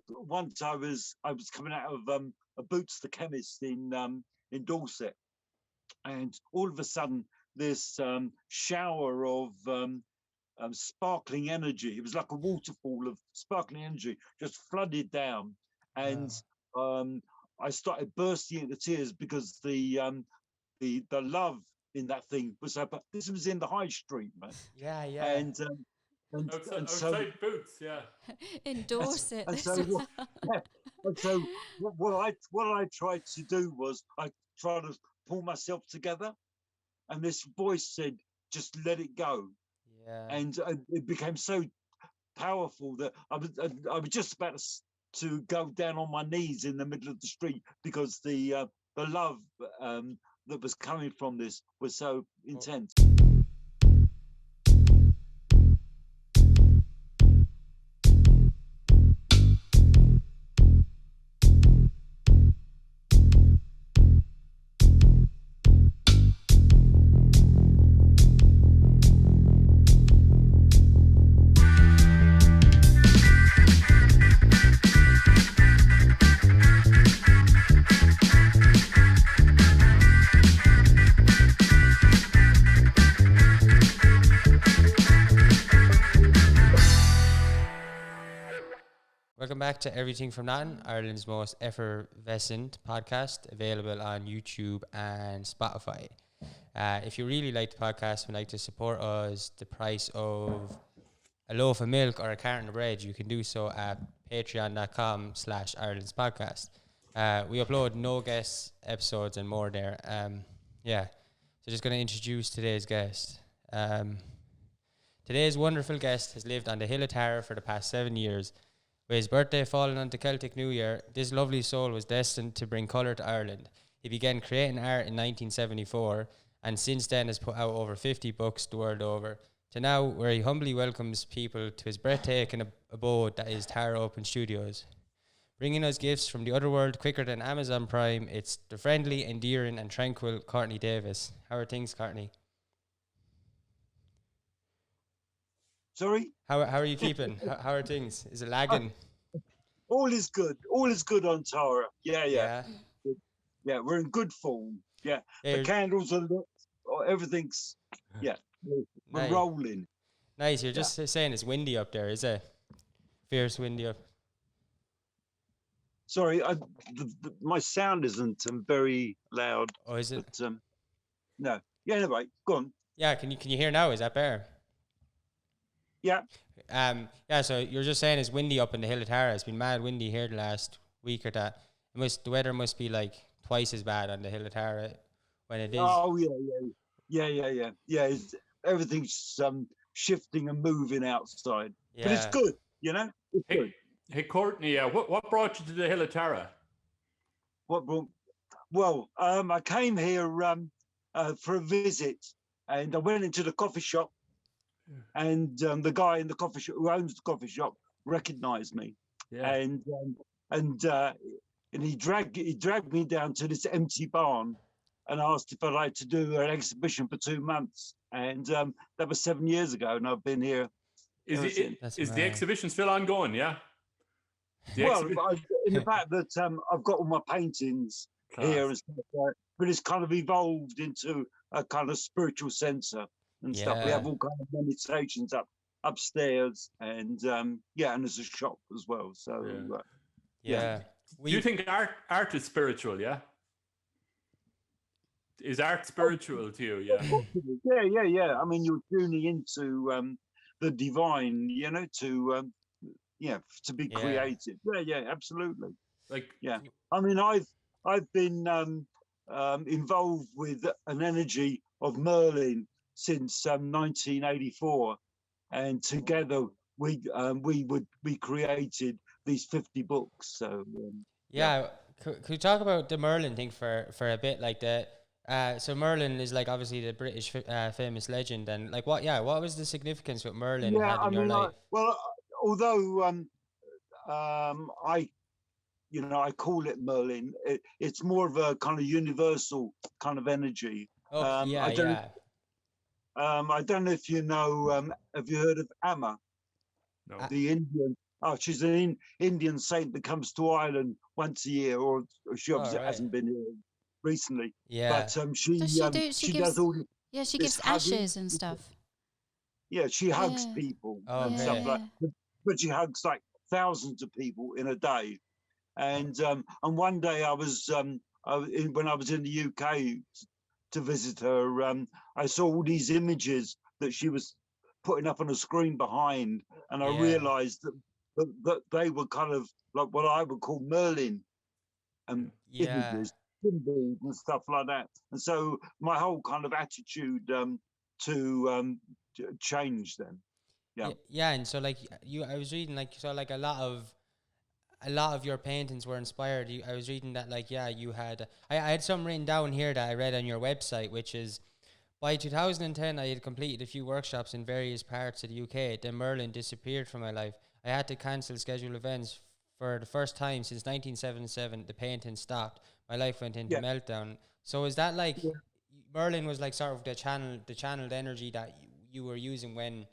once I was coming out of a Boots the chemist in Dorset, and all of a sudden this shower of sparkling energy. It was like a waterfall of sparkling energy just flooded down, and I started bursting into tears because the love in that thing was so. But this was in the high street, man. Yeah, yeah. And so outside Boots, yeah. Endorse it. and so yeah, and so what I tried to do was I tried to pull myself together, and this voice said, "Just let it go." Yeah. And it became so powerful that I was just about to go down on my knees in the middle of the street because the love that was coming from this was so intense. Welcome back to Everything from Nothing, Ireland's most effervescent podcast, available on YouTube and Spotify. If you really like the podcast and would like to support us, the price of a loaf of milk or a carton of bread, you can do so at patreon.com/Ireland's podcast. We upload no guest episodes and more there. So just going to introduce today's guest. Today's wonderful guest has lived on the Hill of Tara for the past 7 years. With his birthday falling on the Celtic New Year, this lovely soul was destined to bring colour to Ireland. He began creating art in 1974 and since then has put out over 50 books the world over, to now where he humbly welcomes people to his breathtaking abode that is Tara Open Studios. Bringing us gifts from the other world quicker than Amazon Prime, it's the friendly, endearing and tranquil Courtney Davis. How are things, Courtney? Sorry? How are you keeping? How are things? Is it lagging? All is good. All is good on Tara. Yeah, we're in good form. Yeah, the candles are lit. Everything's, we're nice. rolling. Nice. You're just saying it's windy up there, is it? Fierce windy up. Sorry, my sound isn't very loud. Oh, is it? But, no. Yeah, anyway, go on. Yeah, can you hear now? Is that better? Yeah. So you're just saying it's windy up in the Hill of Tara. It's been mad windy here the last week or that. The weather must be like twice as bad on the Hill of Tara when it is. Oh yeah. Everything's shifting and moving outside. Yeah. But it's good, you know? It's good. Hey Courtney, what brought you to the Hill of Tara? Well, I came here for a visit, and I went into the coffee shop. And the guy in the coffee shop who owns the coffee shop recognized me, and he dragged me down to this empty barn and asked if I'd like to do an exhibition for 2 months, and that was 7 years ago, and I've been here. Is the exhibition still ongoing? Yeah. In the fact that I've got all my paintings here and stuff, but it's kind of evolved into a kind of spiritual center. And stuff. We have all kind of meditations upstairs, and and there's a shop as well. So Do you think art is spiritual? Yeah. Is art spiritual to you? Yeah. Yeah. I mean, you're tuning into the divine, you know, to be creative. Yeah, absolutely. I mean, I've been involved with an energy of Merlin since 1984, and together we created these 50 books. So could you talk about the Merlin thing for a bit? Like so Merlin is like obviously the British famous legend, and like what was the significance with Merlin had in your life? Although I call it Merlin, it's more of a kind of universal kind of energy. I don't know if you know. Have you heard of Amma? No. The Oh, she's an Indian saint that comes to Ireland once a year, or she obviously right. hasn't been here recently. Yeah. But Does she do? She she does gives. all Yeah, she this gives hugging. ashes and stuff. Yeah, she hugs Yeah, people and yeah, stuff Okay. like. yeah. But she hugs like thousands of people in a day. And one day when I was in the UK to visit her, I saw all these images that she was putting up on a screen behind, and I Yeah. realised that they were kind of like what I would call Merlin Yeah. images, symbols and stuff like that. And so my whole kind of attitude to change then. Yeah. Yeah, and so like I was reading like so like a lot of your paintings were inspired. I was reading that like you had I had some written down here that I read on your website, which is by 2010 I had completed a few workshops in various parts of the UK. Then Merlin disappeared from my life. I had to cancel scheduled events for the first time since 1977. The painting stopped. My life went into Yeah. meltdown. So is that like Yeah. Merlin was like sort of the channeled energy that you were using when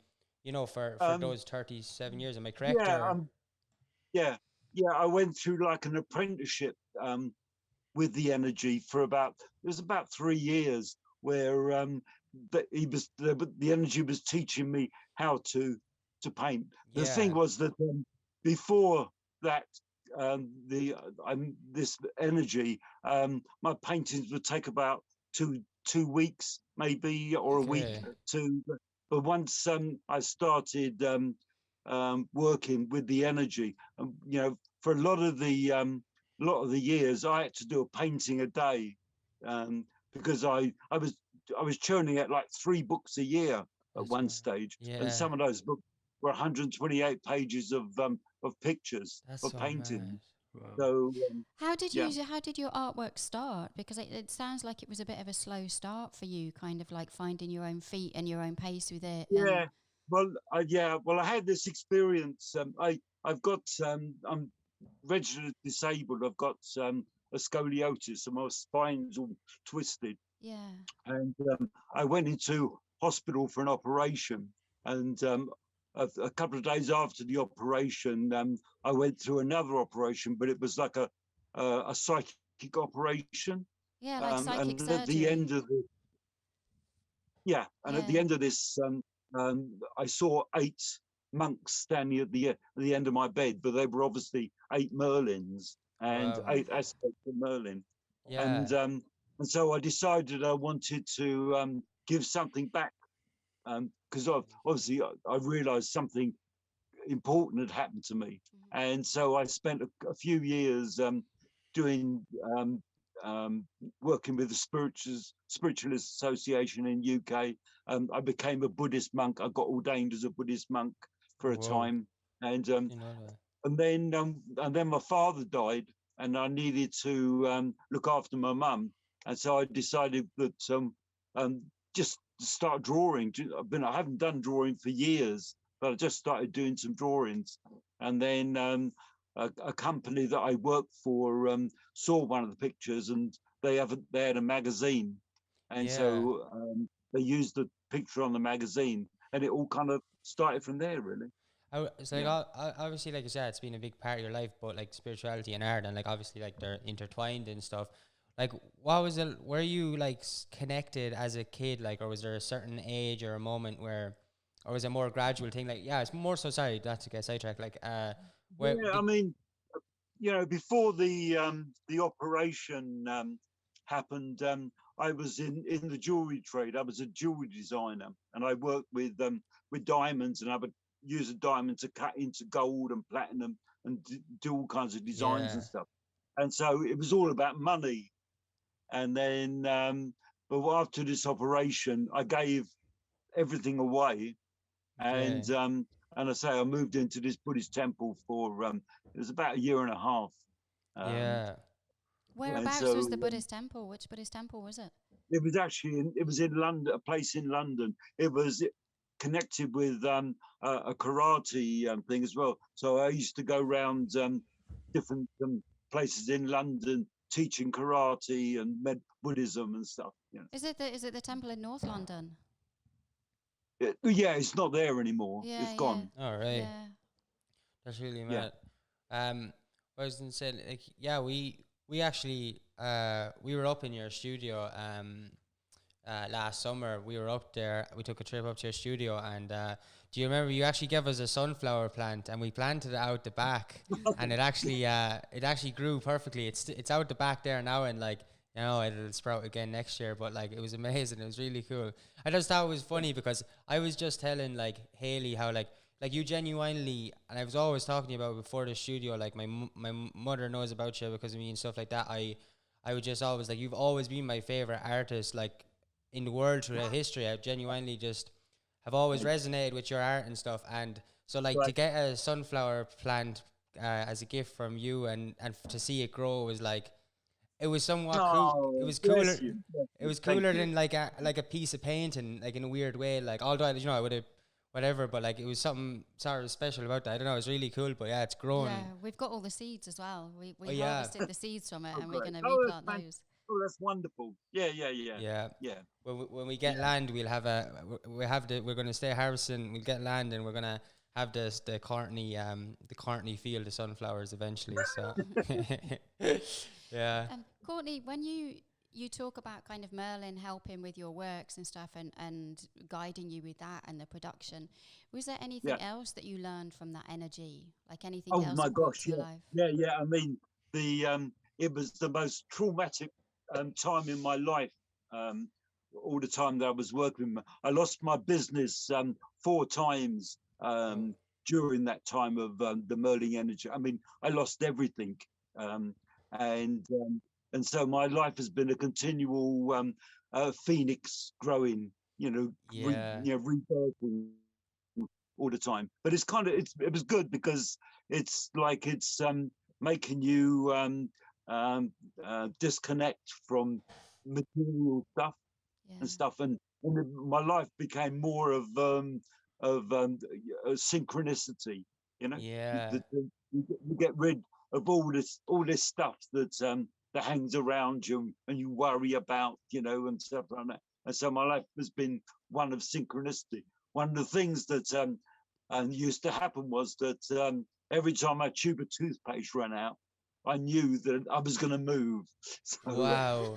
for Um, those 37 years? Am I correct? yeah. Or Yeah. Yeah. I went through like an apprenticeship with the energy for it was about 3 years where the energy was teaching me how to paint. The thing yeah. was that before that, this energy, my paintings would take about two weeks maybe or a week Okay. to. But once I started working with the energy, for a lot of the years I had to do a painting a day because I was churning out like 3 books a year at That's one right. stage, and Yeah. some of those books were 128 pages of pictures That's of so paintings. mad. Wow. So yeah, How did your artwork start? Because it sounds like it was a bit of a slow start for you, kind of like finding your own feet and your own pace with it. And yeah. Well, I had this experience. I've got I'm registered disabled. I've got a scoliosis, and my spine's all twisted. yeah, And I went into hospital for an operation. And a couple of days after the operation, I went through another operation, but it was like a psychic operation. yeah, like psychic And at the surgery. end of the and at the Yeah. end of this, I saw 8 monks standing at the end of my bed, but they were obviously 8 Merlins and Wow. 8 aspects of Merlin. Yeah. And so I decided I wanted to give something back because obviously I realised something important had happened to me, and so I spent a few years doing working with the Spiritualist Association in UK. I became a Buddhist monk. I got ordained as a Buddhist monk for a Whoa. time, and You know that. and then my father died, and I needed to look after my mum, and so I decided that just to start drawing. I haven't done drawing for years, but I just started doing some drawings, and then a company that I worked for saw one of the pictures, and they had a magazine, and Yeah. so they used the picture on the magazine, and it all kind of started from there, really. It's like Yeah. obviously, like you said, it's been a big part of your life, but like spirituality and art, and like obviously, like they're intertwined and stuff. Like, what was it? Were you like connected as a kid, like, or was there a certain age or a moment where, or was it more gradual thing? Like, yeah, it's more so. Sorry, not to get sidetracked. Like, where Yeah, I did? mean, before the operation happened, I was in the jewelry trade. I was a jewelry designer, and I worked with diamonds, and I would use a diamond to cut into gold and platinum and do all kinds of designs and Yeah. stuff. And so it was all about money. And then, but after this operation, I gave everything away, Okay. and I say I moved into this Buddhist temple for it was about a year and a half, um, Yeah. and Whereabouts was so the Buddhist temple? Which Buddhist temple was it? it was in London, a place in London. It was connected with a karate thing as well. So I used to go around different places in London teaching karate and Buddhism and stuff. Is it the temple in North London? Yeah, it's not there anymore. Yeah, It's yeah, gone. All right. yeah. That's really Yeah. mad. I was gonna say, like, yeah, we actually we were up in your studio last summer. We were up there. We took a trip up to your studio, and do you remember you actually gave us a sunflower plant, and we planted it out the back, and it actually grew perfectly. It's out the back there now, and like, you know, it'll sprout again next year. But like, it was amazing. It was really cool. I just thought it was funny because I was just telling like Haley how like you genuinely, and I was always talking to you about before the studio. Like my mother knows about you because of me and stuff like that. I would just always like, you've always been my favorite artist, like in the world throughout history. I genuinely just have always resonated with your art and stuff. And so like to get a sunflower plant as a gift from you and to see it grow was like, it was somewhat cool. It was cooler. It was cooler than like a piece of painting, like in a weird way. Like, although you know I would have whatever, but like it was something sort of special about that. I don't know. It was really cool, but yeah, it's grown. Yeah, we've got all the seeds as well. We yeah. harvested the seeds from it, and we're great. going to replant those. Oh, that's wonderful. Yeah. Yeah. When we get land, we'll have we're going to stay harvesting. We'll get land, and we're going to have the Courtney field of sunflowers eventually. So yeah. Courtney, when you talk about kind of Merlin helping with your works and stuff and guiding you with that and the production, was there anything else that you learned from that energy? Like anything else my that brought gosh, to your life? Yeah. I mean, it was the most traumatic time in my life. All the time that I was working, I lost my business 4 times during that time of the Merlin energy. I mean, I lost everything, and so my life has been a continual phoenix growing, rebirthing all the time. But it's kind of it was good because it's like it's making you disconnect from material stuff and stuff, and my life became more of synchronicity. You get rid of all this stuff that hangs around you and you worry about, and stuff like that. And so my life has been one of synchronicity. One of the things that used to happen was that every time my tube of toothpaste ran out, I knew that I was going to move. So, wow,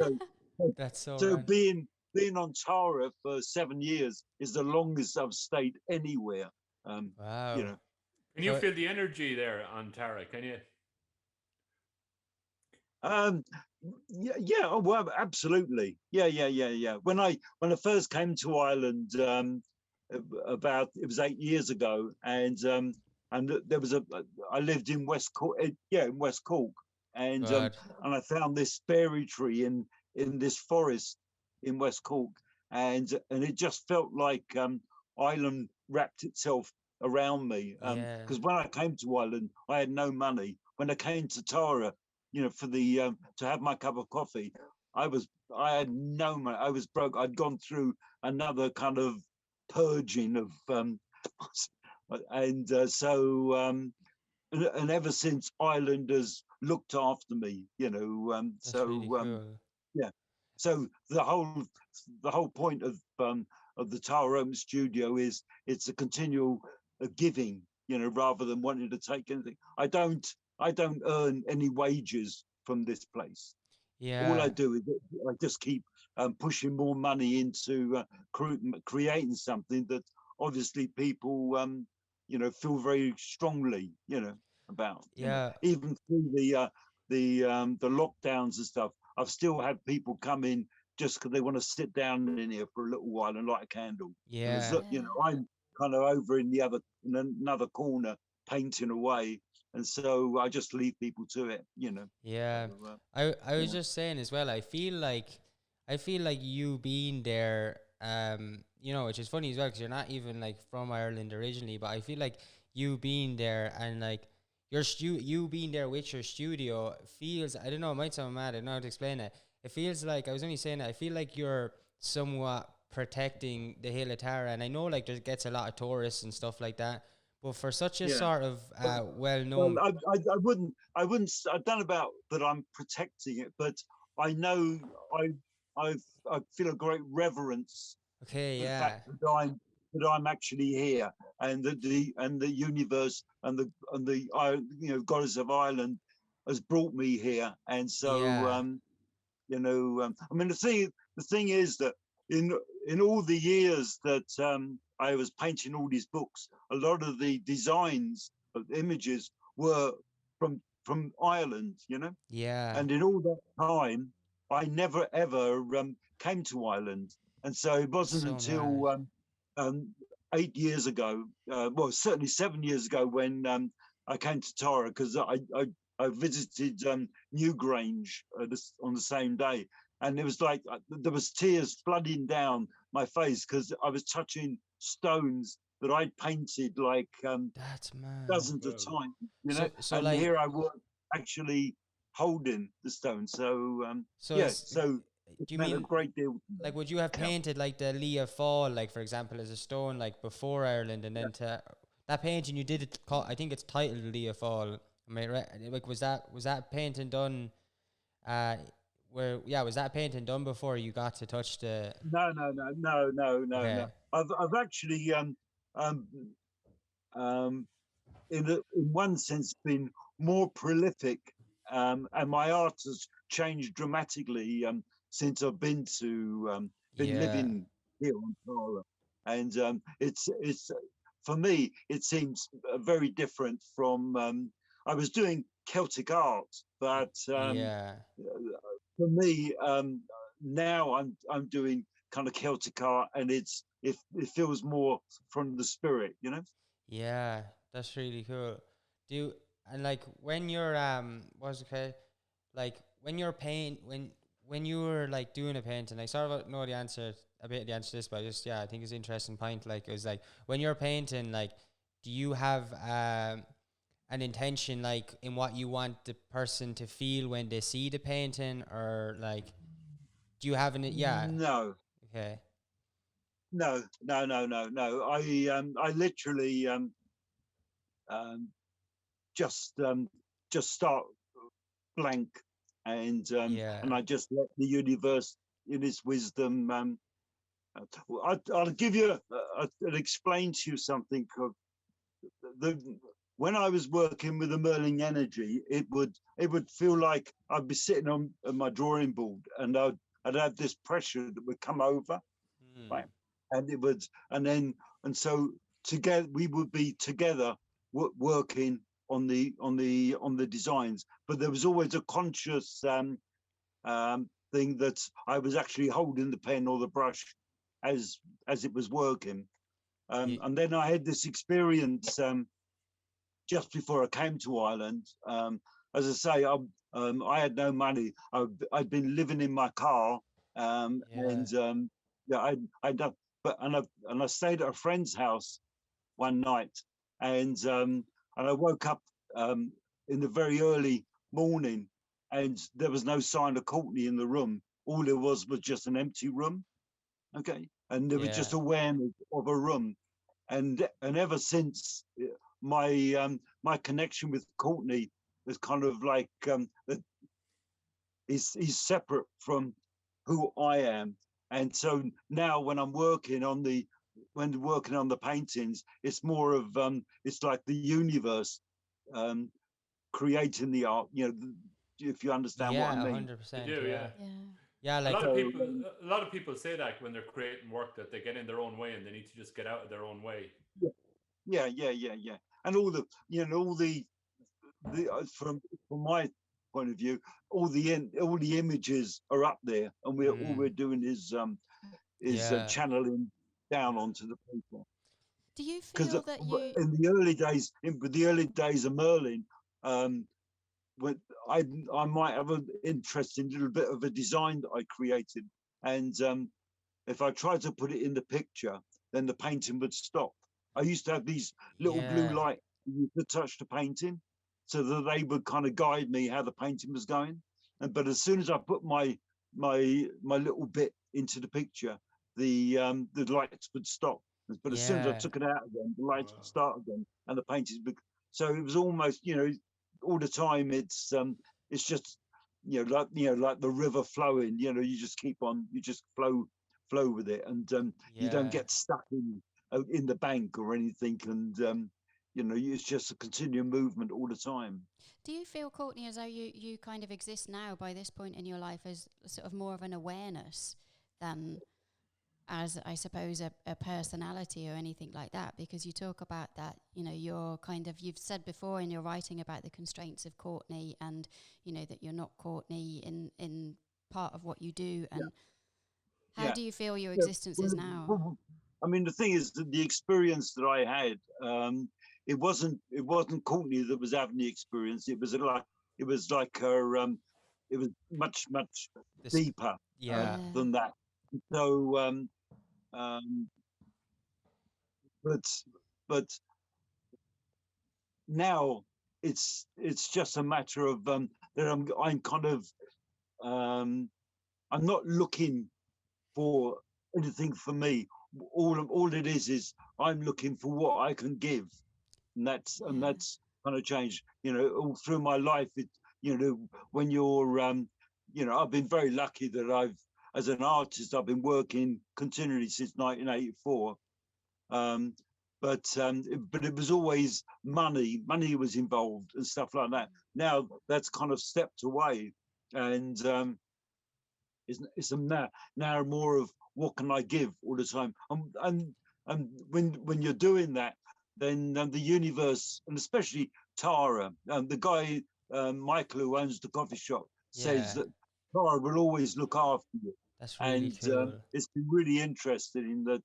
that's so being on Tara for 7 years is the longest I've stayed anywhere. Wow. Can you feel the energy there on Tara? Can you? Yeah. Oh, well, absolutely. Yeah. When I first came to Ireland, it was 8 years ago, and there was I lived in West Cork, in West Cork, and I found this fairy tree in this forest in West Cork, and it just felt like Ireland wrapped itself around me. Because when I came to Ireland, I had no money. When I came to Tara, for the to have my cup of coffee, I had no money. I was broke. I'd gone through another kind of purging of and ever since, Ireland has looked after me, really cool. Yeah. So the whole point of the Tower Home Studio is it's a continual giving, rather than wanting to take anything. I don't earn any wages from this place. Yeah. All I do is I just keep pushing more money into creating something that obviously people feel very strongly about. Yeah. Even through the lockdowns and stuff, I've still had people come in just because they want to sit down in here for a little while and light a candle. Yeah. I'm kind of over in another corner painting away, and so I just leave people to it. Yeah. So, I was just saying as well, I feel like you being there, which is funny as well because you're not even like from Ireland originally, but I feel like you being there and like you being there with your studio feels, I don't know, it might sound mad, I don't know how to explain it. It feels like, I was only saying that, I feel like you're somewhat protecting the Hill of Tara, and I know like there gets a lot of tourists and stuff like that, but for such a sort of well-known... Well, I don't know about that I'm protecting it, but I know I feel a great reverence Okay, for the yeah. fact that I'm actually here, and the universe and the goddess of Ireland has brought me here. And so I mean, the thing is that in all the years that I was painting all these books, a lot of the designs of images were from Ireland, Yeah. and in all that time, I never ever came to Ireland, and so it wasn't So until mad. 8 years ago, well, certainly 7 years ago, when I came to Tara, because I visited Newgrange on the same day, and it was like there was tears flooding down my face because I was touching stones that I'd painted like That's mad. dozens of times, So and like, here I was actually holding the stone. So so it's, so it do you meant a mean, great deal. like, would you have Yeah. painted like the Leah Fall, like for example, as a stone, like before Ireland, and then to that painting you did it called, I think it's titled Leah Fall. Am I right? Like, was that painting done? Was that painting done before you got to touch the? No. Okay. I've actually um um in one sense been more prolific, and my art has changed dramatically since I've been Yeah. living here on Tara, and it's for me it seems very different from I was doing Celtic art, but Yeah. for me now I'm doing kind of Celtic art, and it feels more from the spirit. Yeah. That's really cool. Do and like when you're what's it called? Like when you're when you were like doing a painting, I sort of know the answer a bit of the answer to this, but I think it's an interesting point. Like it was like when you're painting, like do you have an intention like in what you want the person to feel when they see the painting, or like do you have an No, okay no. I literally um, just start blank, and yeah I just let the universe in its wisdom. I'll give you I'll explain to you something of the when I was working with the Merlin energy, it would feel like I'd be sitting on my drawing board, and I'd have this pressure that would come over, mm. right? And it would, and so together we would be together working on the designs, but there was always a conscious thing that I was actually holding the pen or the brush as it was working. Ye- And then I had this experience just before I came to Ireland. As I say, I had no money. I'd been living in my car, yeah I'd done, I stayed at a friend's house one night, and I woke up in the very early morning, and there was no sign of Courtney in the room. All there was just an empty room. Okay, and there was yeah just awareness of a room, and ever since my connection with Courtney is kind of like he's separate from who I am, and so now when working on the paintings, it's more of it's like the universe um, creating the art. If you understand what I yeah mean. I 100% do, yeah. Yeah. yeah A like lot of So people, a lot of people say that when they're creating work, that they get in their own way and they need to just get out of their own way. yeah, and all the from my point of view, all the images are up there, and we're mm. doing is Yeah channeling down onto the people. Do you Because feel that you? in the early days of Merlin, um, when I might have an interesting little bit of a design that I created, and if I tried to put it in the picture, then the painting would stop. I used to have these little blue yeah lights you could touch the painting, so that they would kind of guide me how the painting was going. But as soon as I put my little bit into the picture, the lights would stop. But as soon as I yeah took it out again, the lights would Wow. start again, and the paintings would. So it was almost, all the time. It's just, like the river flowing. You just keep on, you just flow with it, and you don't yeah get stuck in the bank or anything, and it's just a continuing movement all the time. Do you feel, Courtney, as though you kind of exist now by this point in your life as sort of more of an awareness than as, I suppose, a personality or anything like that? Because you talk about that, you're kind of, you've said before in your writing about the constraints of Courtney, and, that you're not Courtney in part of what you do. And how do you feel your existence is now? Well, I mean, the thing is that the experience that I had, it wasn't Courtney that was having the experience. It was like her, it was much deeper than that. So, but now it's just a matter of that I'm kind of I'm not looking for anything for me. All it is I'm looking for what I can give, and that's kind of changed. All through my life. When you're I've been very lucky that as an artist, I've been working continually since 1984. But it was always money. Money was involved and stuff like that. Now that's kind of stepped away, and it's now more of what can I give all the time. And when you're doing that, then the universe, and especially Tara, the guy Michael who owns the coffee shop, says that Tara will always look after you. That's really cool. It's been really interesting that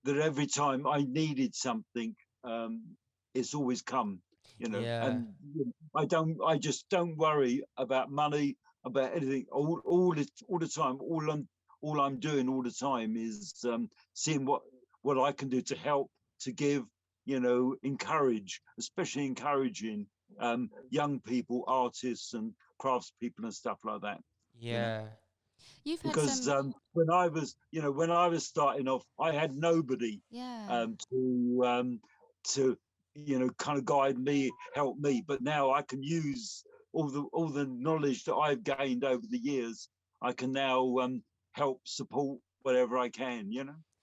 that every time I needed something, it's always come. And I just don't worry about money, about anything. All the time. All I'm doing all the time is seeing what I can do to help, to give, encourage, especially encouraging young people, artists and craftspeople and stuff like that. You've had because when I was starting off, I had nobody to kind of guide me, help me. But now I can use all the knowledge that I've gained over the years. I can now help support whatever I can.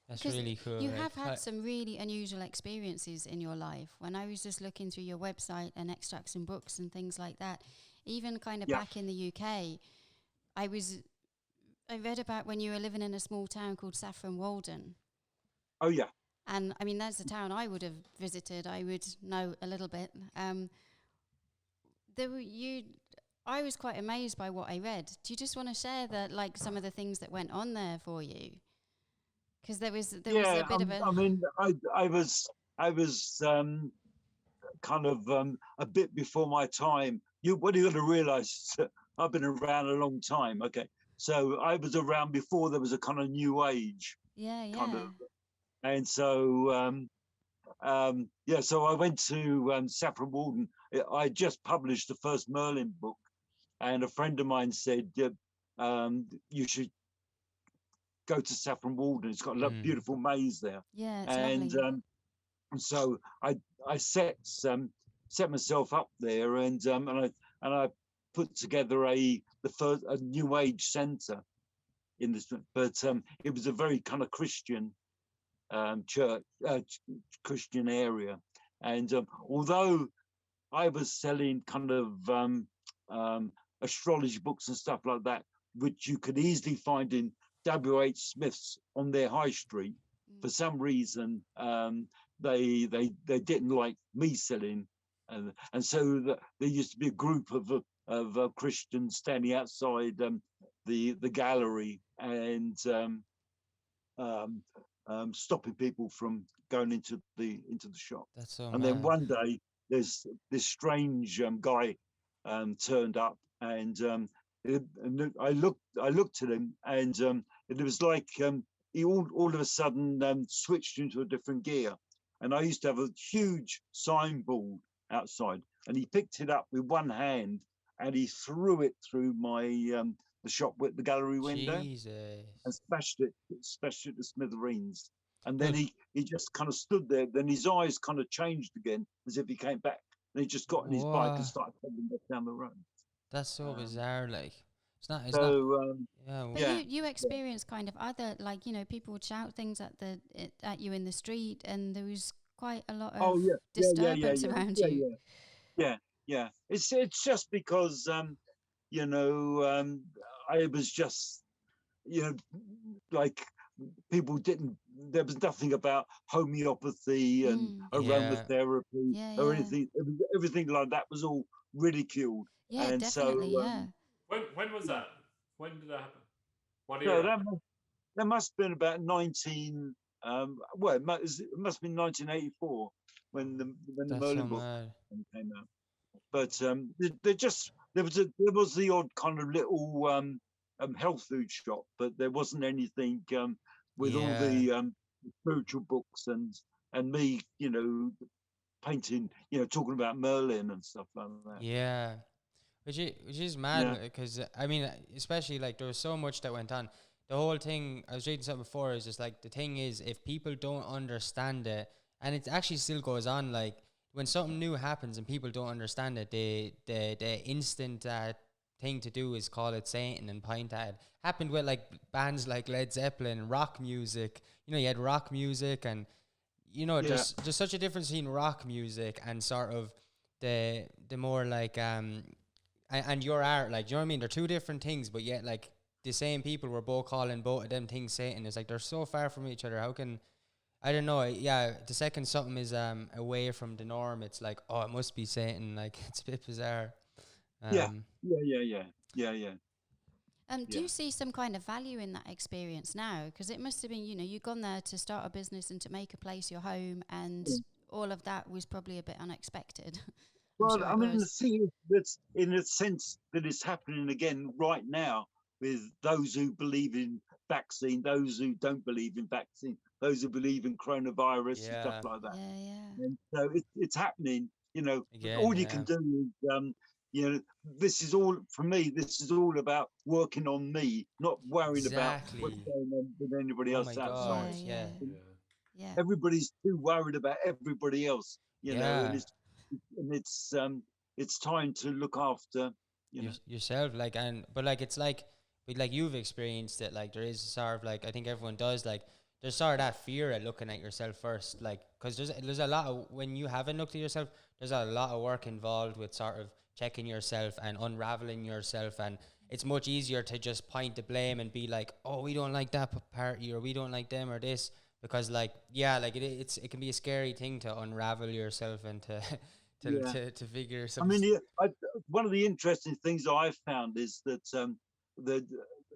That's really cool. You have had some really unusual experiences in your life. When I was just looking through your website and extracts and books and things like that, even kind of back in the UK, I read about when you were living in a small town called Saffron Walden. Oh, yeah. And I mean, that's a town I would have visited. I would know a little bit. I was quite amazed by what I read. Do you just want to share some of the things that went on there for you? Because there was a bit of a. I mean, I was kind of a bit before my time. What you got to realise, I've been around a long time. Okay, so I was around before there was a kind of new age. Kind of, and so so I went to Saffron Walden. I just published the first Merlin book, and a friend of mine said you should go to Saffron Walden. It's got a beautiful maze there. Yeah, it's lovely. And so I set myself up there, and I put together a new age centre in this, but it was a very kind of Christian church, Christian area, and although I was selling kind of astrology books and stuff like that, which you could easily find in W.H. Smith's on their high street, for some reason they didn't like me selling, and so there used to be a group of Christians standing outside the gallery and stopping people from going into the shop. That's so and mad. Then one day there's this strange guy turned up, and I looked at him, and it was like he all of a sudden switched into a different gear. And I used to have a huge signboard outside, and he picked it up with one hand and he threw it through my the shop with the gallery window. Jesus. And smashed it to smithereens. And then he just kind of stood there. Then his eyes kind of changed again, as if he came back. And he just got on his bike and started heading back down the road. That's so bizarre. Like, It's not. So Yeah. But yeah, you experience kind of other, like, people would shout things at you in the street, and there was quite a lot oh of yeah, disturbance around you. yeah, yeah. It's just because you know I was just you know like people didn't. There was nothing about homeopathy and Mm. Yeah. aromatherapy Yeah, or yeah. anything. Everything like that was all ridiculed, Yeah, and so definitely, yeah. When was yeah. that? When did that happen? What So era? that must have been about 19. Well, it must have been 1984 when the That's so Merlin book mad. came out. But there was the odd kind of little health food shop, but there wasn't anything with all Yeah. the spiritual books and me, painting, talking about Merlin and stuff like that. Yeah. Which is mad Yeah, because I mean, especially like there was so much that went on. The whole thing I was reading something before is just like the thing is if people don't understand it, and it actually still goes on. Like when something new happens and people don't understand it, the instant thing to do is call it Satan and point at it. Happened with like bands like Led Zeppelin, rock music. You had rock music and yeah, there's such a difference between rock music and sort of the more like and your art, like, do you know what I mean? They're two different things, but yet like the same people were both calling both of them things Satan. It's like they're so far from each other. How can I don't know? Yeah, the second something is away from the norm, it's like, oh, it must be Satan. Like it's a bit bizarre. yeah, Um, yeah. Do you see some kind of value in that experience now? Because it must have been, you've gone there to start a business and to make a place your home, and all of that was probably a bit unexpected. I'm Well, sure I it mean, the was. thing is that's in a sense that it's happening again right now with those who believe in vaccine, those who don't believe in vaccine, those who believe in coronavirus and stuff yeah, like that. Yeah, yeah. And so it's happening. again, All you can yeah, do is, this is all for me. This is all about working on me, not worrying about what's exactly. going on with anybody Oh else my god, Yeah, outside. yeah, yeah. Yeah. Yeah. Everybody's too worried about everybody else, and yeah. it's time to look after, Yourself, like, and but like it's like but like you've experienced it, like there is sort of like I think everyone does, like there's sort of that fear at looking at yourself first, like because there's a lot of when you haven't looked at yourself, there's a lot of work involved with sort of checking yourself and unraveling yourself, and it's much easier to just point the blame and be like, oh, we don't like that party or we don't like them or this, because like yeah, like it can be a scary thing to unravel yourself and to yeah. to figure I some mean, one of the interesting things I've found is that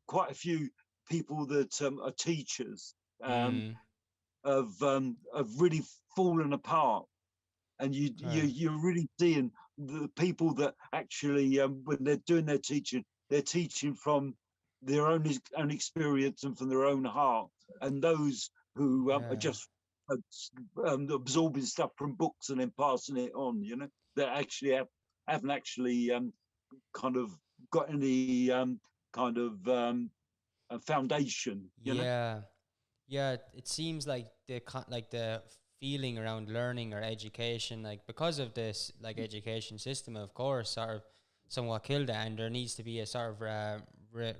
quite a few people that are teachers mm, have really fallen apart, and okay. you're really seeing the people that actually when they're doing their teaching, they're teaching from their own experience and from their own heart, and those who are Yeah. just absorbing stuff from books and then passing it on, that actually haven't actually kind of got any kind of a foundation. Yeah, yeah. It seems like like the feeling around learning or education, like because of this, like education system, of course, sort of somewhat killed it, and there needs to be a sort of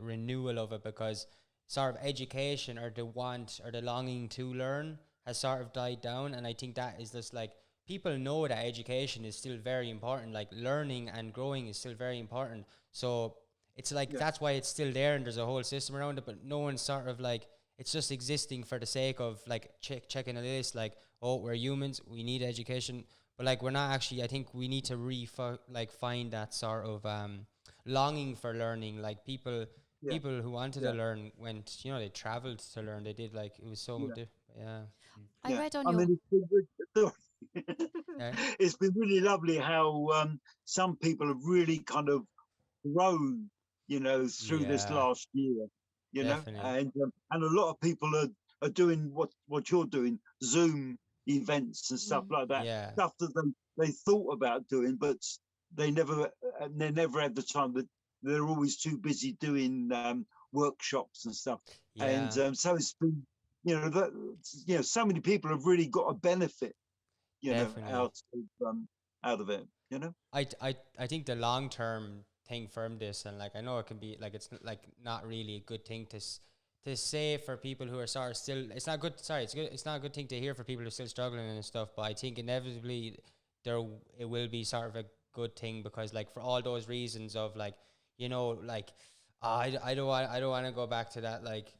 renewal of it because sort of education or the want or the longing to learn has sort of died down, and I think that is just like people know that education is still very important, like learning and growing is still very important. So it's like Yeah, that's why it's still there and there's a whole system around it, but no one's sort of like it's just existing for the sake of like checking a list, like, oh, we're humans, we need education, but like we're not actually. I think we need to like find that sort of longing for learning, like yeah, people who wanted to yeah, learn went, they traveled to learn, they did, like it was so yeah, yeah. I yeah. read on I your. mean, Yeah, it's been really lovely how some people have really kind of grown, through this yeah, last year, definitely, and a lot of people are doing what you're doing, Zoom events and stuff Mm. like that, yeah, stuff that they thought about doing, but they never had the time. That they're always too busy doing workshops and stuff, and yeah, so it's been, that so many people have really got a benefit, definitely. out of it. I think the long term thing from this, and like I know it can be like it's like not really a good thing to say for people who are sort of still. It's not good. Sorry, it's not a good thing to hear for people who are still struggling and stuff. But I think inevitably it will be sort of a good thing, because like for all those reasons of like, you know, like I don't want to go back to that like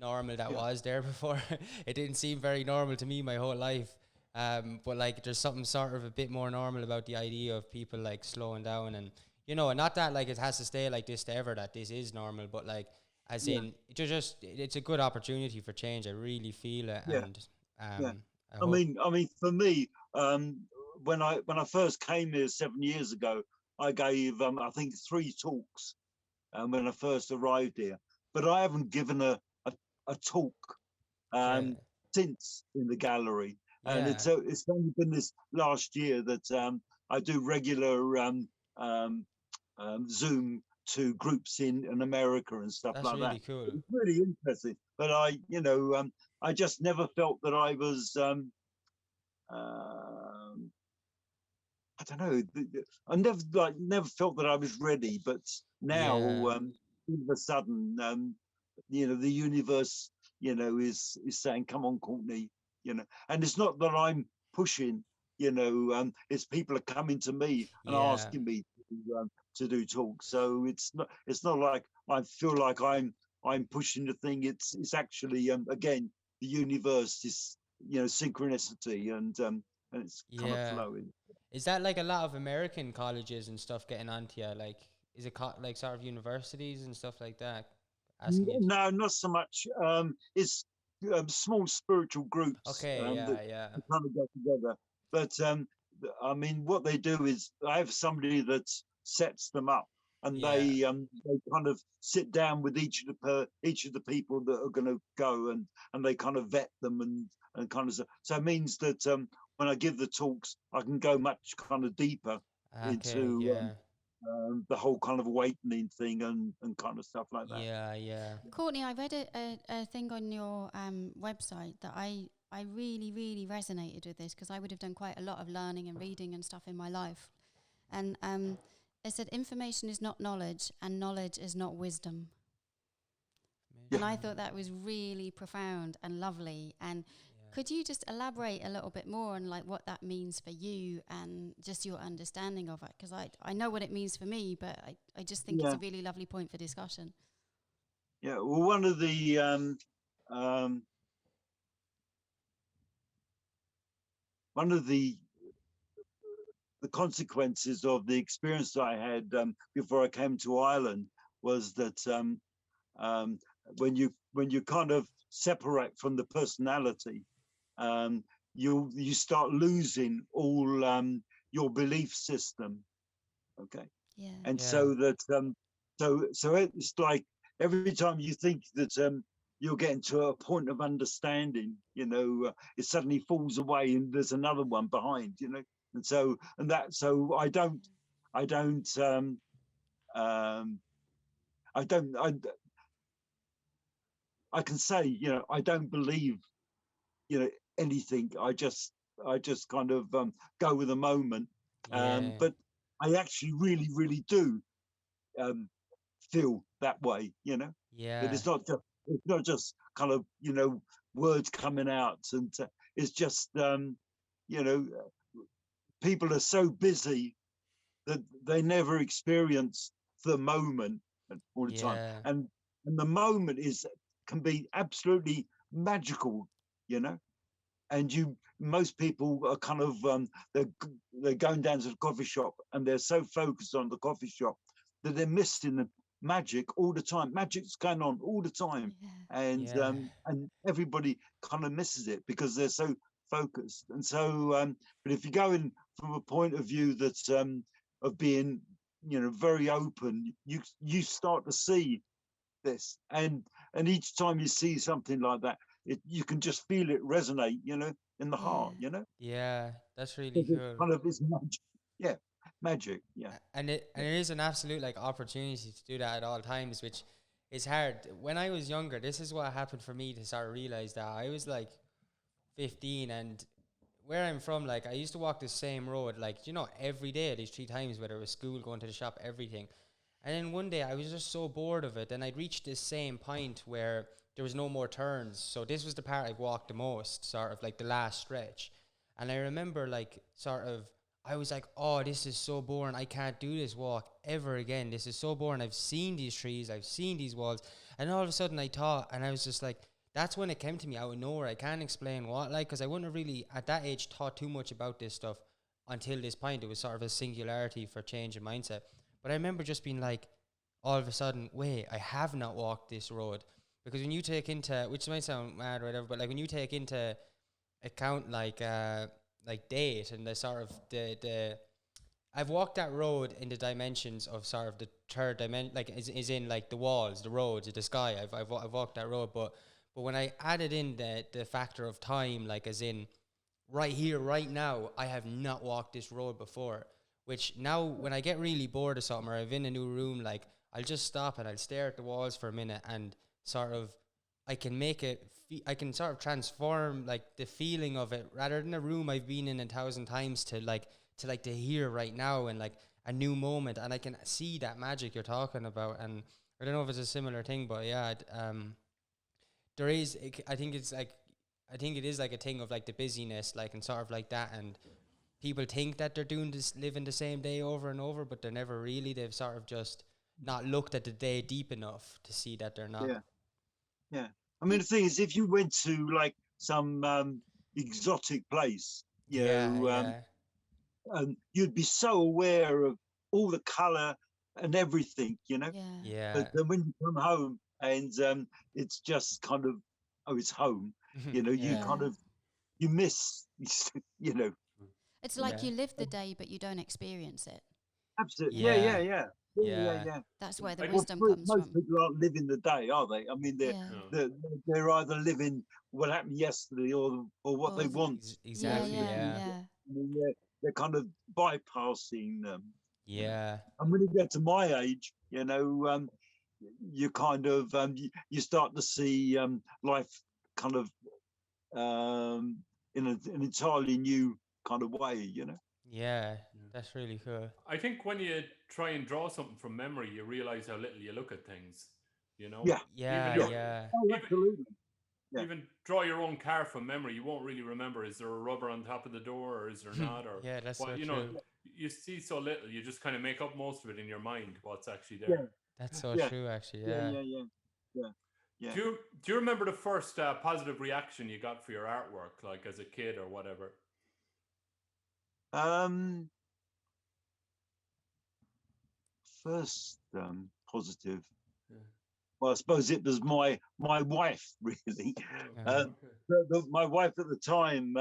normal that was there before. It didn't seem very normal to me my whole life. But like there's something sort of a bit more normal about the idea of people like slowing down, and you know, not that like it has to stay like this forever, that this is normal, but like as in it's a good opportunity for change. I really feel it. And Yeah. I I hope, mean, for me, when I first came here 7 years ago, I gave I think 3 talks when I first arrived here, but I haven't given a talk yeah, since in the gallery, and yeah, it's only been this last year that I do regular um, Zoom to groups in America and stuff that's like that. really cool. It's really interesting, but I just never felt that I was um, I don't know. I never felt that I was ready, but now Yeah, all of a sudden, the universe, is saying, "Come on, Courtney," and it's not that I'm pushing. It's people are coming to me and yeah, asking me to do talks. So it's not like I feel like I'm pushing the thing. It's actually again the universe is synchronicity and it's kind of yeah. flowing. Is that like a lot of American colleges and stuff getting onto you? Like, is it like sort of universities and stuff like that asking you? No, not so much. It's small spiritual groups Okay, that yeah, yeah, kind of get together. But I mean, what they do is I have somebody that sets them up, and yeah, they kind of sit down with each of the people that are going to go, and they kind of vet them and kind of so it means that when I give the talks, I can go much kind of deeper okay, into yeah, the whole kind of awakening thing and kind of stuff like that. yeah, yeah, Courtney, I read a thing on your website that I really, really resonated with this, because I would have done quite a lot of learning and reading and stuff in my life. And it said information is not knowledge and knowledge is not wisdom. Yeah. And I thought that was really profound and lovely. And yeah, could you just elaborate a little bit more on like what that means for you and just your understanding of it? Because I know what it means for me, but I just think it's Yeah. a really lovely point for discussion. Yeah. Well, um, one of the consequences of the experience that I had before I came to Ireland was that um, when you kind of separate from the personality, um, you start losing all your belief system. Okay, Yeah. and yeah, so it's like every time you think that you're getting to a point of understanding, it suddenly falls away and there's another one behind, so I don't um I don't I can say, I don't believe, you know anything. I just kind of go with the moment, yeah, but I actually really really do um feel that way, that yeah, it's not just kind of words coming out, and it's just you know people are so busy that they never experience the moment all the time, yeah, and the moment is can be absolutely magical, you know and most people are kind of they're going down to the coffee shop and they're so focused on the coffee shop that they're missing the magic all the time. Magic's going on all the time, Yeah. yeah, and everybody kind of misses it because they're so focused. And so but if you go in from a point of view that's of being very open, you start to see this, and each time you see something like that, you can just feel it resonate, in the Yeah. heart, yeah. That's really because it's cool. kind of it's magic. Yeah, magic. Yeah, And yeah, it is an absolute like opportunity to do that at all times, which is hard. When I was younger, this is what happened for me to start realize that I was like 15, and where I'm from, like I used to walk the same road, like every day, these 3 times, whether it was school, going to the shop, everything. And then one day I was just so bored of it. And I'd reached this same point where there was no more turns. So this was the part I walked the most, sort of like the last stretch. And I remember like sort of, I was like, oh, this is so boring. I can't do this walk ever again. This is so boring. I've seen these trees. I've seen these walls. And all of a sudden I thought, and I was just like, that's when it came to me out of nowhere. I can't explain what, like, because I wouldn't have really, at that age, thought too much about this stuff until this point. It was sort of a singularity for change in mindset. But I remember just being like, all of a sudden, wait, I have not walked this road. Because when you take into, which might sound mad or whatever, but like when you take into account like date and the sort of the I've walked that road in the dimensions of sort of the third dimension, like is in like the walls, the roads, the sky. I've walked that road, but when I added in the factor of time, like as in right here, right now, I have not walked this road before. Which now, when I get really bored of something or I'm in a new room, like I'll just stop and I'll stare at the walls for a minute and sort of I can make it. I can sort of transform like the feeling of it rather than a room I've been in 1,000 times to here right now and like a new moment, and I can see that magic you're talking about. And I don't know if it's a similar thing, but yeah, there is. I think it's like I think it is like a thing of like the busyness, like and sort of like that, and people think that they're doing this, living the same day over and over, but they're never really. They've sort of just not looked at the day deep enough to see that they're not. Yeah. I mean, the thing is, if you went to like some exotic place, you'd be so aware of all the color and everything, Yeah. Yeah. But then when you come home and it's just kind of, oh, it's home, you Yeah. kind of, you miss, It's like Yeah. you live the day, but you don't experience it. Absolutely. Yeah. Yeah. That's where the Well, wisdom comes most from. people aren't living the day, are they? I mean, Yeah. they're either living what happened yesterday or what they Or- want. Exactly. Yeah. I mean, they're kind of bypassing them. Yeah. And when you get to my age, you kind of you start to see life kind of in an entirely new kind of way. Yeah. That's really cool. I think when you try and draw something from memory, you realize how little you look at things. Yeah. Yeah. Even, Yeah. Oh, even, absolutely. Yeah. even draw your own car from memory, you won't really remember, is there a rubber on top of the door or is there not? Or Yeah, that's what, so true. you see so little, you just kind of make up most of it in your mind, what's actually Yeah. there. That's so Yeah. true, actually. Yeah. Do you remember the first positive reaction you got for your artwork, like as a kid or whatever? First positive. Yeah. Well, I suppose it was my wife, really. Yeah. My wife at the time.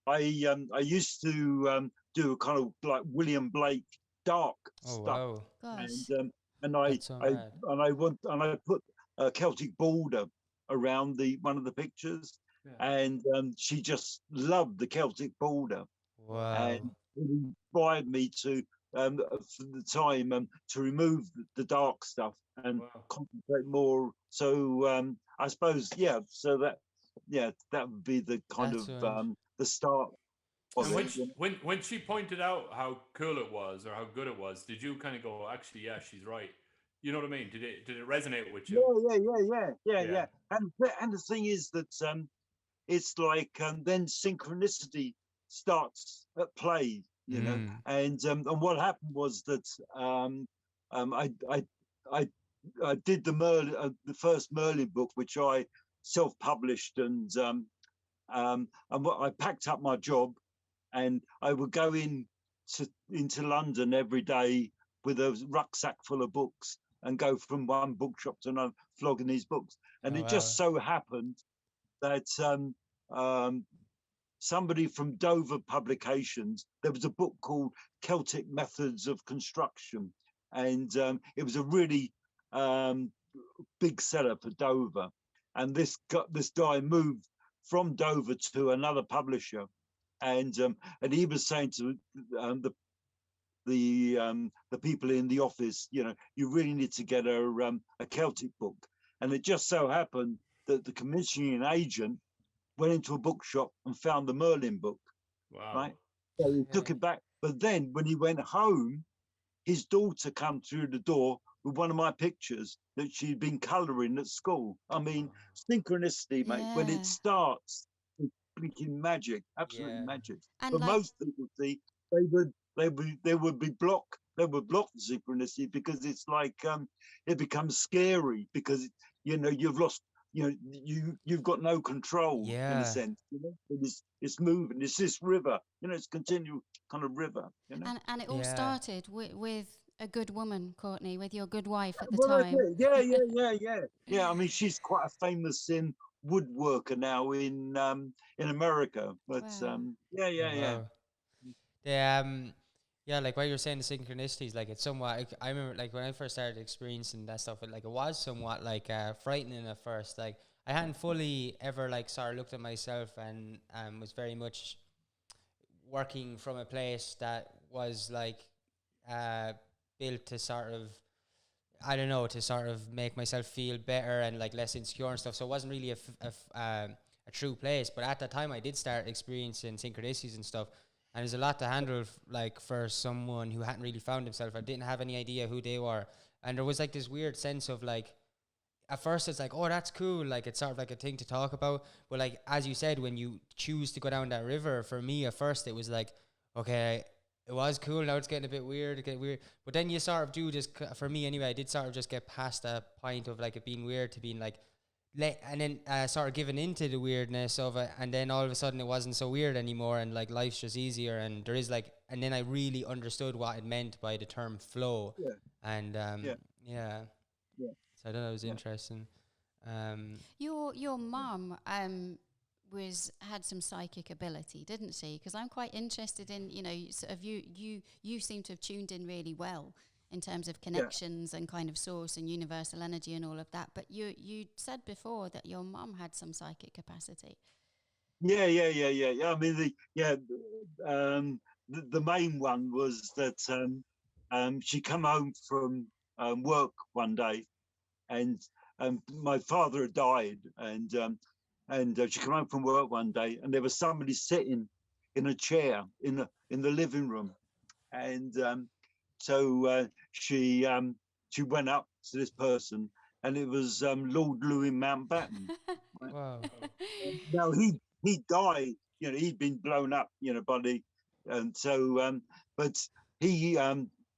I used to do a kind of like William Blake dark Oh, stuff, wow. Gosh. and I That's so mad. I put a Celtic border around one of the pictures, Yeah. and she just loved the Celtic border, Wow. and it inspired me to for the time to remove the dark stuff and Wow. concentrate more. So I suppose so that would be the kind That's of the start of And it. when she pointed out how cool it was or how good it was, did you kind of go, actually, yeah, she's right? You know what I mean? Did it resonate with you? Yeah. And the thing is that it's like then synchronicity starts at play, and what happened was that I did the Merlin, the first Merlin book, which I self-published, and I packed up my job, and I would go into London every day with a rucksack full of books and go from one bookshop to another, flogging these books. And Oh, it just so happened that somebody from Dover Publications, there was a book called Celtic Methods of Construction, and it was a really big seller for Dover. And this guy moved from Dover to another publisher, and he was saying to the people in the office, you really need to get a Celtic book. And it just so happened that the commissioning agent went into a bookshop and found the Merlin book. Wow. Right? So he took it back. But then when he went home, his daughter came through the door with one of my pictures that she'd been colouring at school. I mean, synchronicity, mate. When it Yeah. starts, it's freaking magic, absolutely Yeah. magic. And But like, most people see they would be blocked. They would block the synchronicity because it's like it becomes scary because you've lost. You've got no control in a Yeah. sense. It's moving. It's this river. It's continual kind of river. and it all Yeah. started with a good woman, Courtney, with your good wife at the Well, that's time. it. Yeah. I mean, she's quite a famous woodworker now in America. But Wow. yeah. Wow. The yeah, like what you're saying, the synchronicities, like it's somewhat. I remember, like when I first started experiencing that stuff, it was somewhat like frightening at first. Like I hadn't fully ever like sort of looked at myself and was very much working from a place that was like built to sort of, I don't know, to sort of make myself feel better and like less insecure and stuff. So it wasn't really a true place. But at that time, I did start experiencing synchronicities and stuff. And there's a lot to handle, like for someone who hadn't really found himself. I didn't have any idea who they were. And there was like this weird sense of like, at first it's like, oh, that's cool. Like it's sort of like a thing to talk about. But like, as you said, when you choose to go down that river, for me at first it was like, okay, it was cool. Now it's getting a bit weird. It get weird. But then you sort of do just, for me anyway, I did sort of just get past that point of like it being weird to being like, and then sort of giving into the weirdness of it, and then all of a sudden it wasn't so weird anymore, and like life's just easier, and there is like, and then I really understood what it meant by the term flow, Yeah. and Yeah. yeah. Yeah. So I thought that was Yeah. interesting. Your mum had some psychic ability, didn't she? Because I'm quite interested in, sort of you seem to have tuned in really well in terms of connections and kind of source and universal energy and all of that. But you said before that your mum had some psychic capacity. Yeah. I mean, the main one was that she come home from work one day, and my father had died, and she came home from work one day, and there was somebody sitting in a chair in the living room, and so she went up to this person, and it was Lord Louis Mountbatten. Right? Wow. Now he died. He'd been blown up. By the, and so but he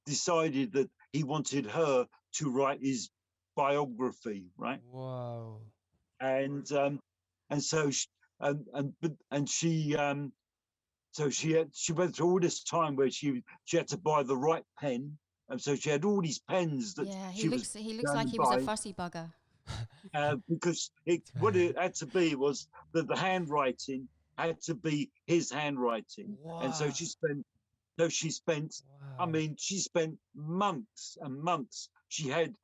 decided that he wanted her to write his biography, right? Wow. And so she went through all this time where she had to buy the right pen, and so she had all these pens that he looks like he was a fussy bugger. Because what it had to be was that the handwriting had to be his handwriting, and so she spent. I Wow. mean, she spent months and months. She had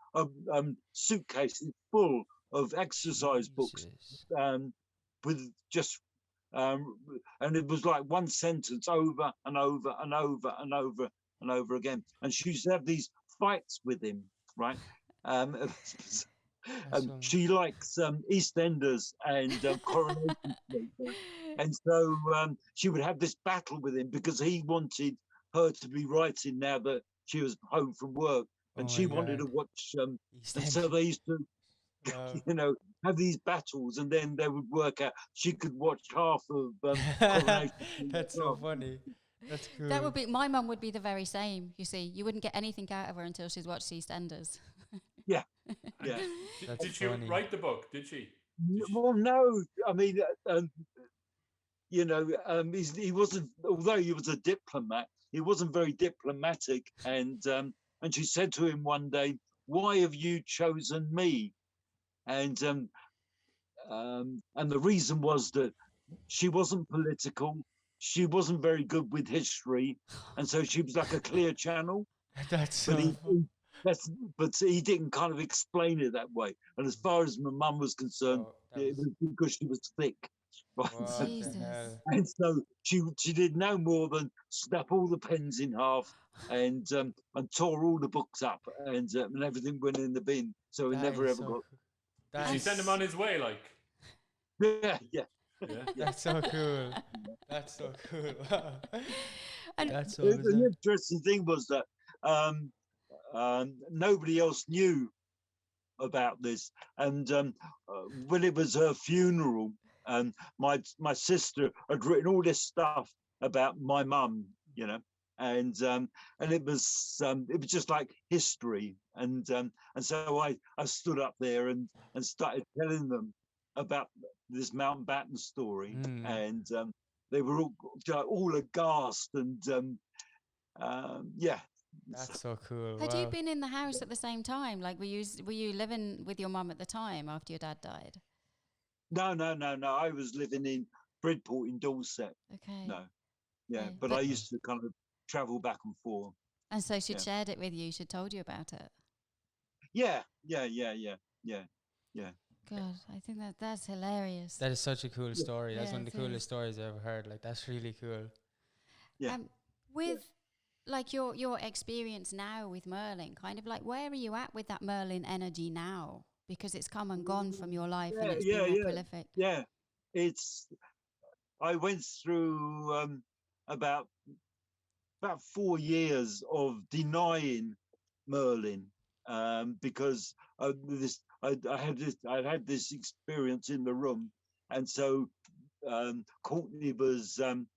suitcases full of exercise books, Jesus. with just and it was like one sentence over and over and over and over and over again. And she used to have these fights with him, right? She likes EastEnders and Coronation Street, right? And so she would have this battle with him because he wanted her to be writing now that she was home from work, and she wanted to watch. And so they used to, Wow. have these battles, and then they would work out she could watch half of Coronation Street. That's so funny. That's cool. That would be, my mum would be the very same. You see, you wouldn't get anything out of her until she's watched EastEnders. Yeah. Did she write the book? Did she? Well, no. I mean, he wasn't. Although he was a diplomat, he wasn't very diplomatic. And she said to him one day, "Why have you chosen me?" And the reason was that she wasn't political. She wasn't very good with history, and so she was like a clear channel. That's so But he didn't kind of explain it that way. And as far as my mum was concerned, it was because she was thick. Right? Jesus. And so she did no more than snap all the pens in half and tore all the books up, and everything went in the bin. So it never ever got. Did she send him on his way, like? Yeah. That's so cool. That's so cool. And that's so the interesting thing was that nobody else knew about this. And when it was her funeral, my sister had written all this stuff about my mum, you know, and it was just like history. And so I stood up there and started telling them about this Mountbatten story, and they were all aghast, and yeah. That's so cool. Had Wow. you been in the house at the same time? Like, were you living with your mum at the time after your dad died? No. I was living in Bridport in Dorset. Okay. No, yeah, Okay. but I used to kind of travel back and forth. And so she'd Yeah. shared it with you. She'd told you about it. Yeah. God, I think that's hilarious. That is such a cool story. That's Yeah, one of the it is. coolest stories I've ever heard. Like, that's really cool. Yeah. With like your experience now with Merlin, kind of like, where are you at with that Merlin energy now? Because it's come and gone from your life, and it's been more prolific. Yeah, I went through about 4 years of denying Merlin, because I'd had this experience in the room, and so Courtney was in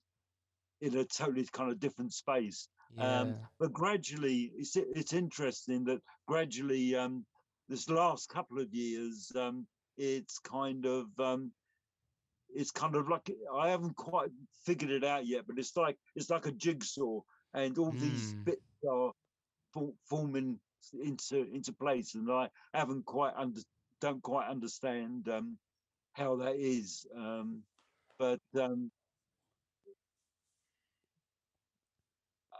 a totally kind of different space. Yeah. But gradually, it's interesting that gradually, this last couple of years, it's kind of like, I haven't quite figured it out yet, but it's like a jigsaw, and all these bits are forming into place, and I haven't don't quite understand how that is, but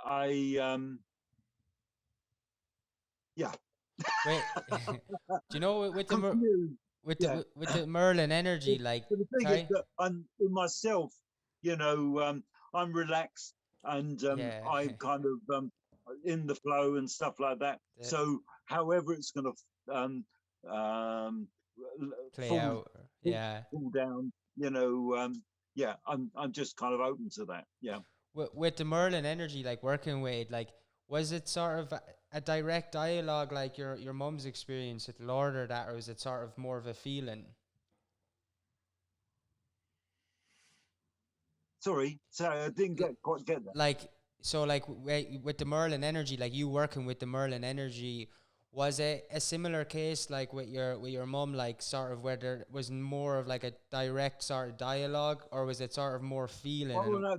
I yeah. Wait, do you know with the Confused. with Yeah. with the Merlin energy, like, But the thing sorry? is that I'm in myself, you know, I'm relaxed, and Yeah. I'm kind of in the flow and stuff like that. Yeah. So however it's going to Play fall, out. Yeah. fall down, you know, yeah, I'm just kind of open to that. Yeah. With the Merlin energy, like working with, like, was it sort of a direct dialogue, like your mum's experience with Lord or that, or was it sort of more of a feeling? Sorry, I didn't quite get that. Like, so like with the Merlin energy, like you working with the Merlin energy, was it a similar case like with your mum, like sort of where there was more of like a direct sort of dialogue, or was it sort of more feeling? Oh no.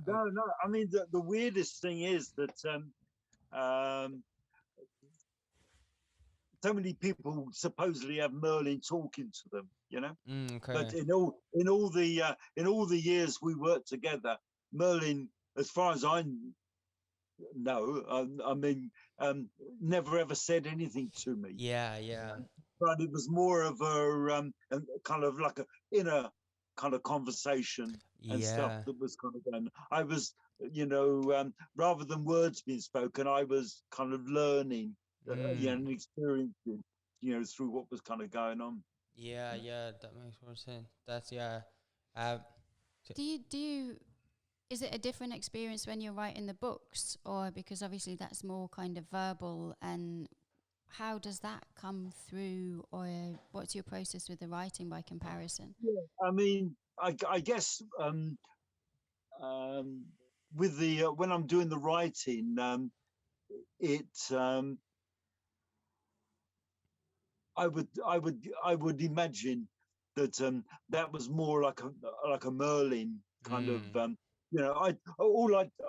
I mean, the weirdest thing is that so many people supposedly have Merlin talking to them, you know. Okay. But in all the years we worked together, Merlin, as far as I know, I mean, never ever said anything to me. Yeah. But it was more of a kind of like a inner kind of conversation and stuff that was kind of going. I was, you know, rather than words being spoken, I was kind of learning, you know, and experiencing, you know, through what was kind of going on. Yeah, that makes more sense. That's Do you is it a different experience when you're writing the books, or because obviously that's more kind of verbal, and how does that come through, or what's your process with the writing by comparison? Yeah, I mean, I guess with the when I'm doing the writing, I would imagine that that was more like a Merlin kind of, you know,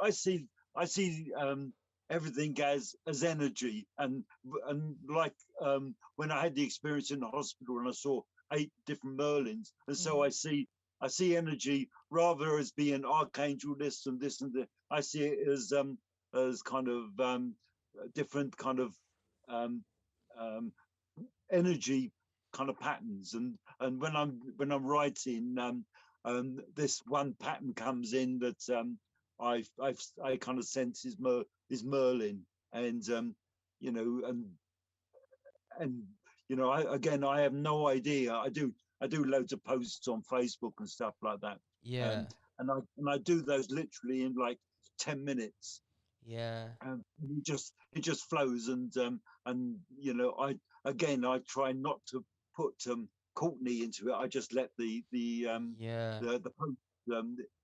I see everything as energy, and like when I had the experience in the hospital and I saw 8 different Merlins, and so I see energy rather as being archangel this and this and that. I see it as kind of different kind of energy kind of patterns, and when I'm writing, this one pattern comes in that I kind of sense is Merlin, and you know, and you know, I have no idea. I do loads of posts on Facebook and stuff like that. Yeah. And I do those literally in like 10 minutes. Yeah. It just flows, and I try not to put Courtney into it. I just let Yeah. the post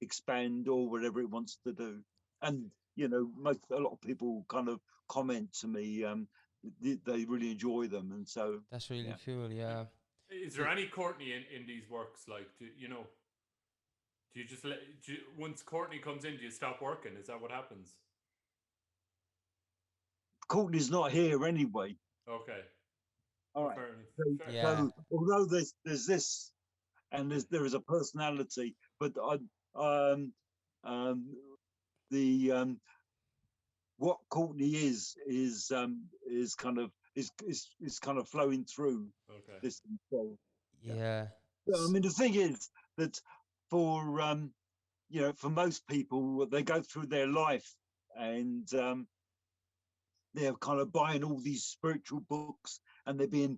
expand or whatever it wants to do. And a lot of people kind of comment to me, they really enjoy them, and so That's really yeah. cool. Yeah. Is there any Courtney in these works? Like, do you just once Courtney comes in, do you stop working? Is that what happens? Courtney's not here anyway. Okay. All right. Fair enough. So, Fair Yeah. enough. although there's this, and there is a personality, but the what Courtney is kind of flowing through Okay. this. So, yeah. Yeah. I mean, the thing is that for for most people, they go through their life and they're kind of buying all these spiritual books, and they're being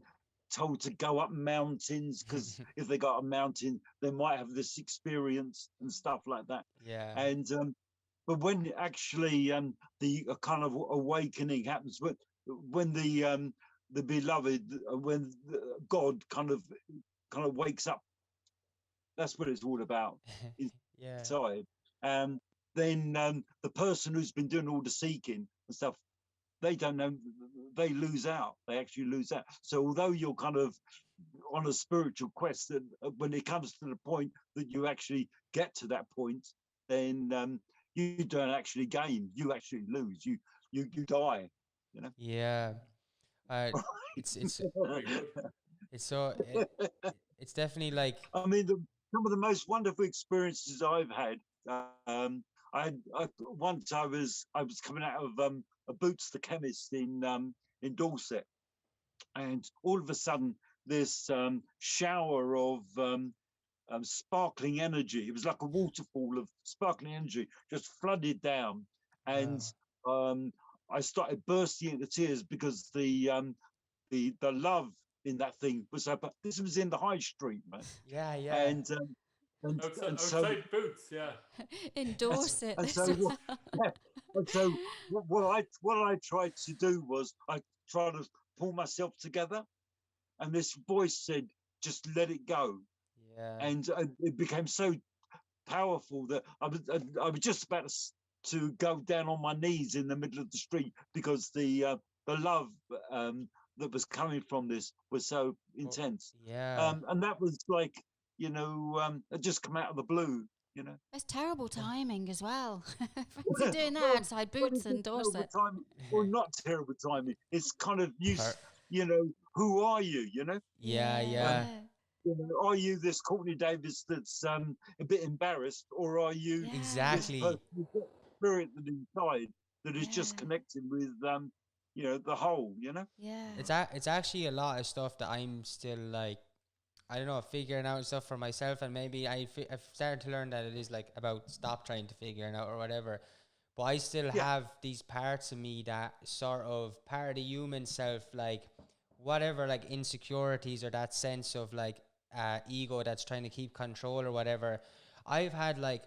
told to go up mountains because if they go up a mountain, they might have this experience and stuff like that. Yeah. And but when actually the kind of awakening happens, when the beloved, when God kind of wakes up, that's what it's all about Yeah. inside. Then the person who's been doing all the seeking and stuff, they don't know, they lose out. They actually lose out. So although you're kind of on a spiritual quest, that when it comes to the point that you actually get to that point, then you don't actually gain. You actually lose. You die. Yeah. It's Very good. it's so it's definitely like I mean, some of the most wonderful experiences I've had. Once I was coming out of a Boots the chemist in Dorset, and all of a sudden this shower of sparkling energy. It was like a waterfall of sparkling energy just flooded down, and I started bursting into tears because the love in that thing was so. But this was in the high street, man, yeah, yeah. and so Outside Boots, yeah. Endorse it. and so and so what I tried to do was I tried to pull myself together, and this voice said, "Just let it go." Yeah. And it became so powerful that I was just about to go down on my knees in the middle of the street because the love that was coming from this was so intense. Yeah. And that was like, it just come out of the blue, you know. That's terrible timing as well. Fancy doing that Well, outside when Boots it's and terrible Dorset. timing, or not terrible timing, it's kind of Per- who are you, Yeah, yeah. Are you this Courtney Davis that's a bit embarrassed, or are you Yeah. this Exactly. person with that spirit that inside that is just Yeah. connected with the whole, Yeah. It's actually a lot of stuff that I'm still like, I don't know, figuring out stuff for myself, and maybe I've started to learn that it is like about stop trying to figure it out or whatever. But I still Yeah. have these parts of me that sort of part of the human self, like whatever, like insecurities or that sense of like ego that's trying to keep control or whatever. I've had like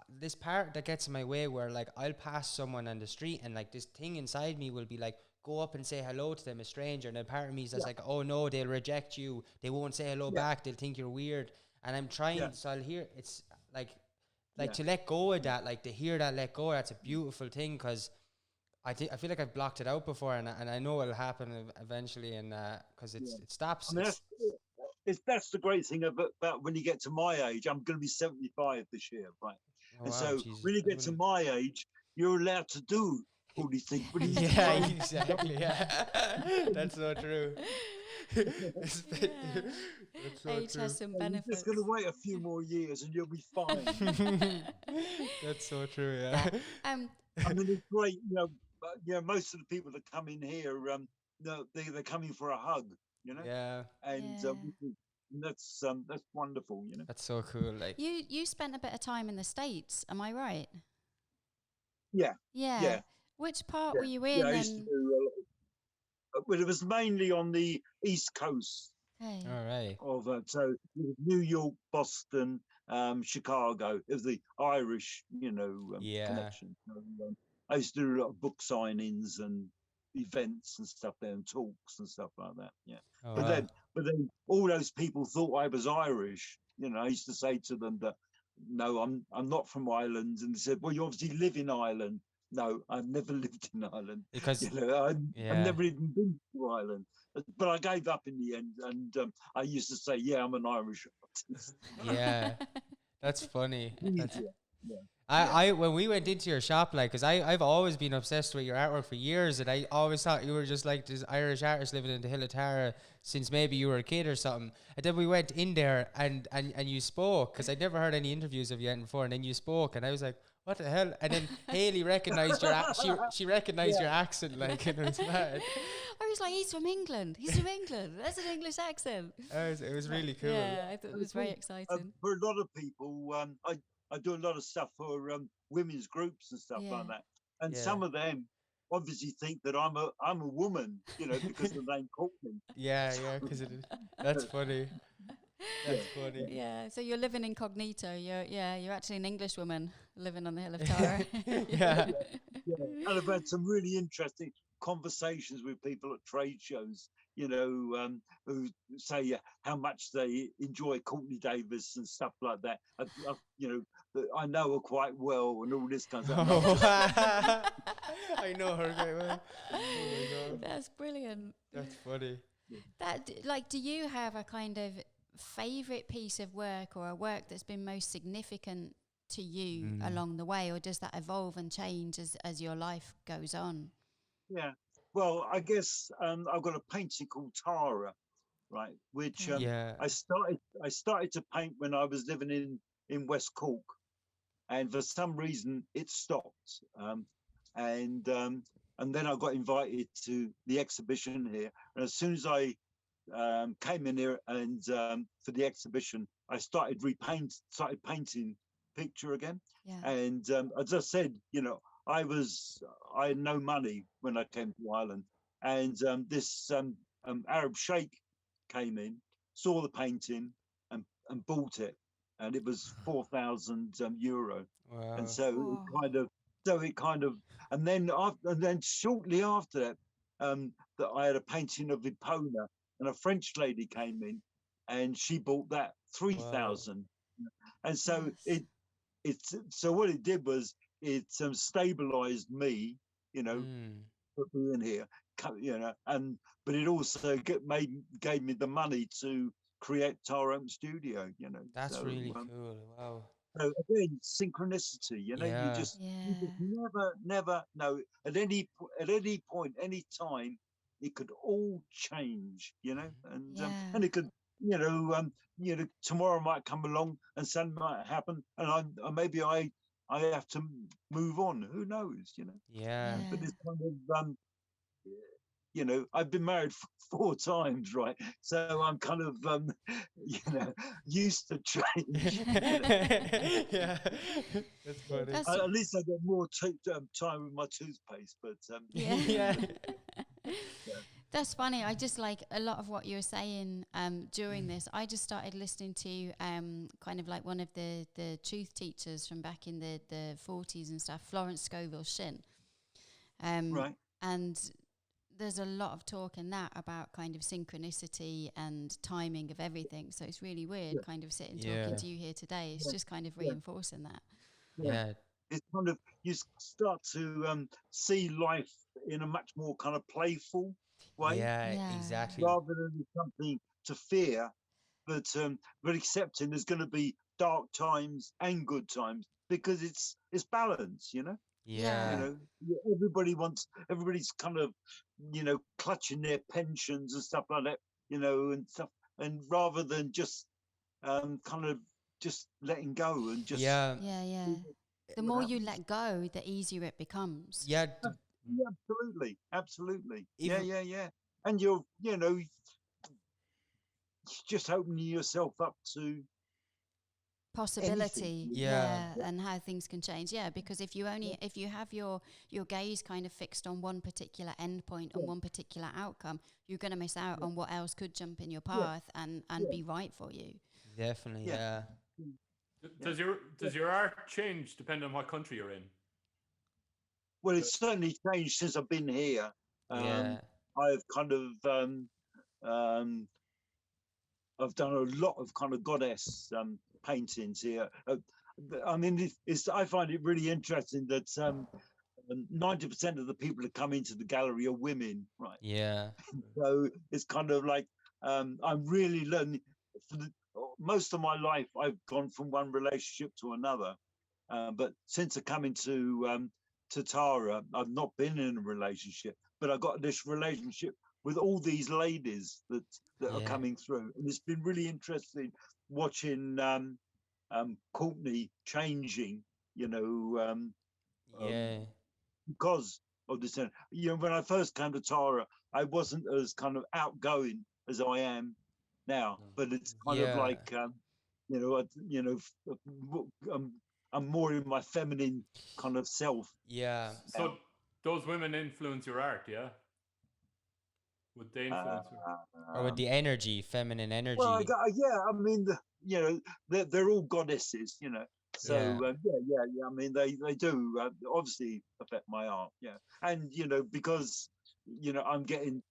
this part that gets in my way where like I'll pass someone on the street and like this thing inside me will be like, go up and say hello to them, a stranger, and then part of me is just like, oh no, they'll reject you, they won't say hello back, they'll think you're weird. And I'm trying, so I'll hear it's like to let go of that, like to hear that let go, that's a beautiful thing, because I feel like I've blocked it out before, and I know it'll happen eventually, and because it stops. I mean, that's the great thing about when you get to my age. I'm going to be 75 this year, right? Oh, And wow, so Jesus, when you get to my age, you're allowed to do all these things. But yeah, exactly. Yeah, that's so true. That's so Age true. has some you're benefits. just going to wait a few more years, and you'll be fine. That's so true. Yeah. I mean, it's great. Most of the people that come in here, they're coming for a hug. Yeah. And that's wonderful. That's so cool. Like. You spent a bit of time in the States, am I right? Yeah. Yeah. Yeah. Which part Yeah. were you in? Yeah, I used to do well, it was mainly on the East Coast Okay. All right. of so it was New York, Boston, Chicago. It was the Irish, Yeah. connection. I used to do a lot of book signings and events and stuff there, and talks and stuff like that. Yeah. Oh, But wow. then all those people thought I was Irish. You know, I used to say to them that no, I'm not from Ireland, and they said, well, you obviously live in Ireland. No, I've never lived in Ireland. Because You know, I've yeah, never even been to Ireland. But I gave up in the end, and I used to say, yeah, I'm an Irish artist. yeah, that's funny. That's Yeah. I when we went into your shop, like, cause I've always been obsessed with your artwork for years, and I always thought you were just like this Irish artist living in the Hill of Tara since maybe you were a kid or something. And then we went in there and you spoke, cause I'd never heard any interviews of you before, and then you spoke, and I was like, what the hell? And then Haley recognized your she recognized your accent, like, and it was mad. I was like, he's from England. He's from England. That's an English accent. It was really cool. Yeah, I thought it was very exciting. For a lot of people, I do a lot of stuff for women's groups and stuff like that, and Yeah. some of them obviously think that I'm a woman, you know, because the name Courtney. Yeah, because that's funny. That's funny. Yeah, so you're living incognito. You're actually an English woman living on the Hill of Tara. Yeah. And I've had some really interesting conversations with people at trade shows, you know, who say how much they enjoy Courtney Davis and stuff like that. You know, I know her quite well and all this kind of stuff. I know her very well. Oh my God. That's brilliant. That's funny. Do you have a kind of favorite piece of work or a work that's been most significant to you along the way, or does that evolve and change as your life goes on? Yeah, well, I guess I've got a painting called Tara, right, which I started to paint when I was living in West Cork, and for some reason it stopped, and then I got invited to the exhibition here, and as soon as I came in here and for the exhibition, I started painting picture again. Yeah. And as I said, you know, I had no money when I came to Ireland, and this Arab sheikh came in, saw the painting, and bought it, and it was 4,000 euro. Wow. And so it kind of, and then shortly after that, that I had a painting of Ipona, and a French lady came in, and she bought that 3,000. And so so what it did was it stabilized me, you know, for being here, you know, but it also gave me the money to create Tara Home Studio, you know. That's really cool. Wow. So again, synchronicity, you know, you just never know at any point, any time, it could all change, you know, and it could, you know, tomorrow might come along and something might happen, and maybe I have to move on. Who knows, you know? Yeah. But it's kind of you know, I've been married 4 times, right? So I'm kind of you know, used to change. Yeah, that's funny. At least I get more time with my toothpaste, but yeah. That's funny. I just like a lot of what you were saying during this. I just started listening to kind of like one of the truth teachers from back in the 40s and stuff, Florence Scovel Shinn. Right. And there's a lot of talk in that about kind of synchronicity and timing of everything. So it's really weird kind of sitting talking to you here today. It's just kind of reinforcing that. Yeah. It's kind of, you start to see life in a much more kind of playful way. Yeah, exactly. Rather than something to fear, but accepting there's going to be dark times and good times, because it's balance, you know. Yeah. You know, everybody's kind of, you know, clutching their pensions and stuff like that, you know, and stuff, and rather than just kind of just letting go and just the more you let go, the easier it becomes. Yeah. Absolutely. Yeah. And you're, you know, just opening yourself up to possibility, and how things can change. Because if you have your gaze kind of fixed on one particular endpoint and one particular outcome, you're going to miss out on what else could jump in your path and be right for you. Definitely. Does your art change depending on what country you're in? Well, it's certainly changed since I've been here. Yeah. I've kind of um, I've done a lot of kind of goddess paintings here. I mean, I find it really interesting that 90% of the people that come into the gallery are women, right? Yeah. So it's kind of like I'm really learning. For most of my life, I've gone from one relationship to another, but since I come into Tara, I've not been in a relationship, but I got this relationship with all these ladies that are coming through, and it's been really interesting watching Courtney changing, you know, Yeah. because of this. You know, when I first came to Tara, I wasn't as kind of outgoing as I am now, but it's kind of like, I'm more in my feminine kind of self. Yeah. So those women influence your art, yeah? Would they influence Or with the energy, feminine energy. Well, I mean, they're all goddesses, you know. So I mean, they do obviously affect my art, and because I'm getting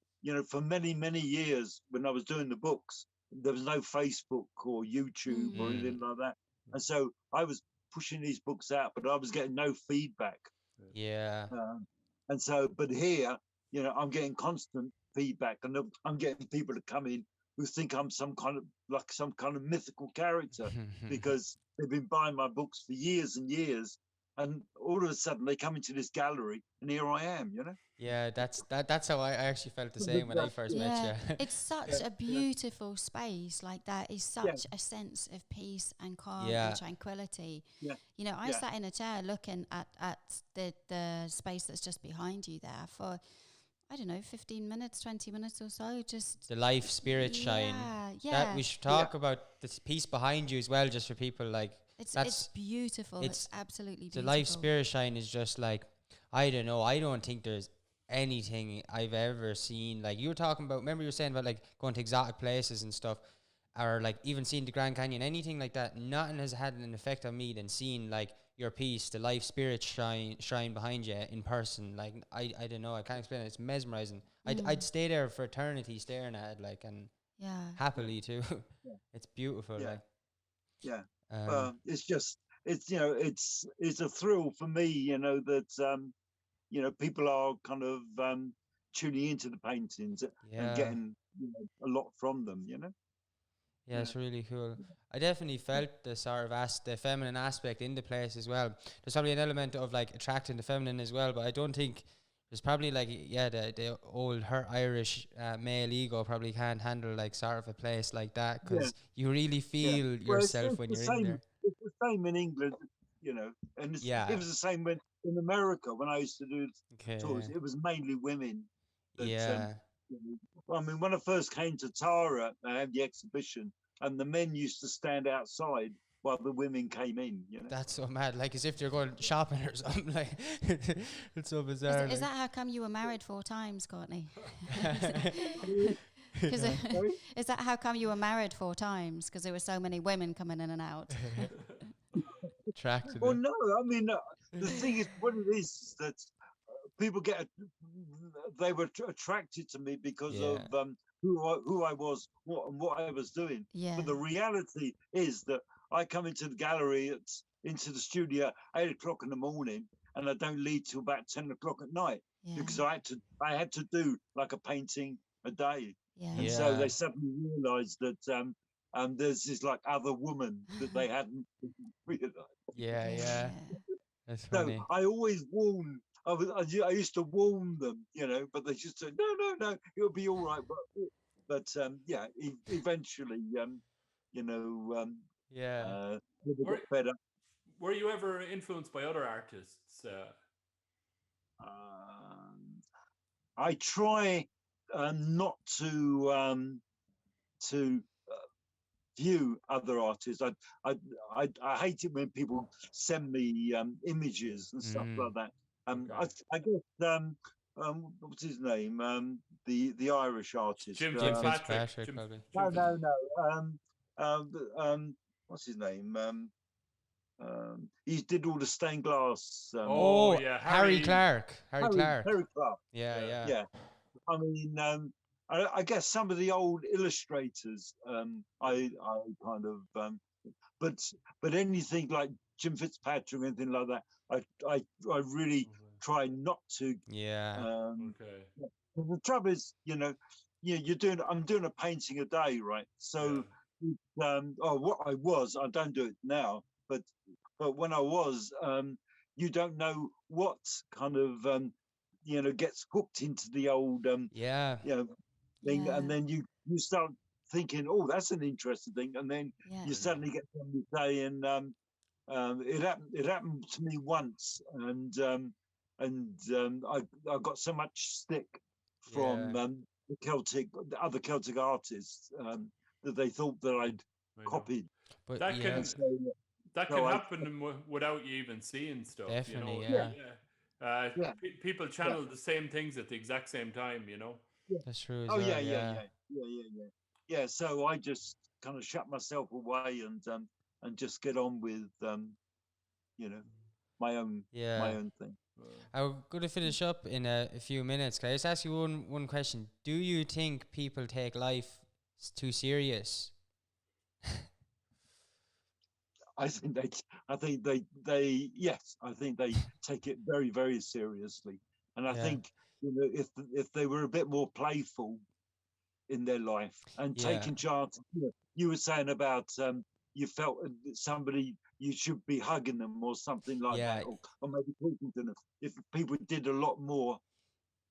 for many years when I was doing the books, there was no Facebook or YouTube or anything like that, and so I was pushing these books out, but I was getting no feedback. Yeah. And so, but here, I'm getting constant feedback, and I'm getting people to come in who think I'm some kind of mythical character because they've been buying my books for years and years, and all of a sudden they come into this gallery, and here I am, Yeah, that's how I actually felt the same when I first met you. It's such a beautiful space. Like, that is such a sense of peace and calm and tranquility. I sat in a chair looking at the space that's just behind you there for, I don't know, 15 minutes, 20 minutes or so. Just the life spirit shine. That we should talk about this piece behind you as well, just for people. Like, it's beautiful. It's absolutely beautiful. The life spirit shine is just like, I don't know. I don't think there's anything I've ever seen. Like, you were talking about, remember you were saying about like going to exotic places and stuff, or like even seeing the Grand Canyon, anything like that. Nothing has had an effect on me than seeing like your piece, the life spirit shine behind you in person. Like, I don't know, I can't explain it. It's mesmerizing. I'd stay there for eternity staring at it, like, and happily too. It's beautiful. It's just it's a thrill for me, that people are kind of tuning into the paintings and getting a lot from them, Yeah, it's really cool. I definitely felt the sort of the feminine aspect in the place as well. There's probably an element of like attracting the feminine as well, but I don't think there's probably like the old Irish male ego probably can't handle like sort of a place like that, because you really feel yourself when you're in there. It's the same in England, and it was the same in America when I used to do tours. It was mainly women. I mean, when I first came to Tara, I had the exhibition, and the men used to stand outside while the women came in. That's so mad, like as if they're going shopping or something. Like, it's so bizarre. Is that how come you were married 4 times, Courtney? Is that how come you were married 4 times? Because there were so many women coming in and out. Attracted. Well, no, I mean, the thing is, what it is that people they were attracted to me because of who I was, what I was doing. But the reality is that I come into the gallery, into the studio 8 o'clock in the morning, and I don't leave till about 10 o'clock at night because I had to do like a painting a day. And so they suddenly realized that there's this like other woman that they hadn't realized. That's funny. So I always warn. I used to warn them, but they just said, no, it'll be all right. But eventually, people got fed up. Were you ever influenced by other artists? I try not to view other artists. I hate it when people send me images and stuff like that. I guess what's his name? The Irish artist. Jim Fitzpatrick. No. What's his name? he did all the stained glass. Oh, yeah, Harry Clark. Harry Clark. Harry Clark. Yeah. Yeah. I mean, I guess some of the old illustrators, I kind of, but anything like Jim Fitzpatrick or anything like that, I really try not to. Yeah. Okay. The trouble is, I'm doing a painting a day, right? So, what I don't do it now, but when I was, you don't know what kind of, gets hooked into the old, thing, Yeah. and then you start thinking, oh, that's an interesting thing, and then Yeah. you suddenly get something to say, and it happened to me once, and I got so much stick from the other Celtic artists, that they thought that I'd copied. But that yeah, can that so can I- happen without you even seeing stuff. Definitely, you know? yeah. Yeah. People channel the same things at the exact same time. That's true as Oh well. yeah. So I just kind of shut myself away and just get on with my own thing. I'm going to finish up in a few minutes. Can I just ask you one question? Do you think people take life too serious? I think they yes, I think they take it very, very seriously. And I think if they were a bit more playful in their life and taking chances, you were saying about you felt that somebody, you should be hugging them or something like that, or maybe talking to them. If people did a lot more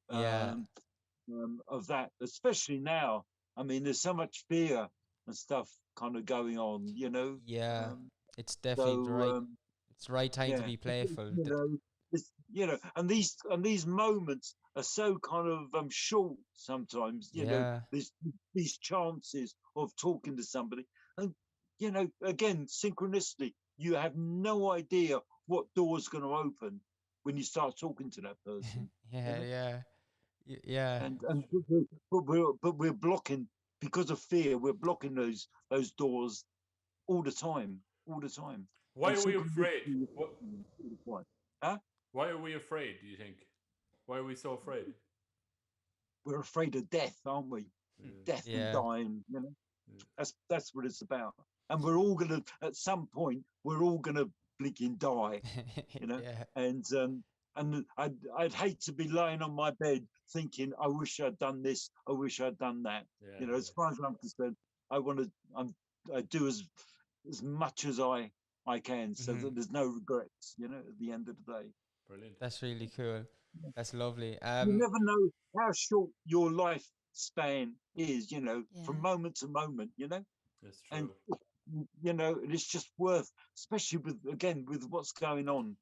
of that, especially now. I mean, there's so much fear and stuff kind of going on, It's definitely it's the right time to be playful. And these moments are so kind of short sometimes. There's these chances of talking to somebody, and again, synchronicity. You have no idea what door's going to open when you start talking to that person. And but we're blocking, because of fear. We're blocking those doors all the time. Why are we afraid? Huh? Why are we afraid, do you think? Why are we so afraid? We're afraid of death, aren't we? Death and dying, That's what it's about. And we're all gonna, at some point, we're all gonna blinking die, And I'd hate to be lying on my bed thinking, I wish I'd done this, I wish I'd done that. As far as I'm concerned, I do as much as I can, so that there's no regrets, at the end of the day. Brilliant. That's really cool. That's lovely. You never know how short your lifespan is, from moment to moment, That's true. And it's just worth, especially with what's going on.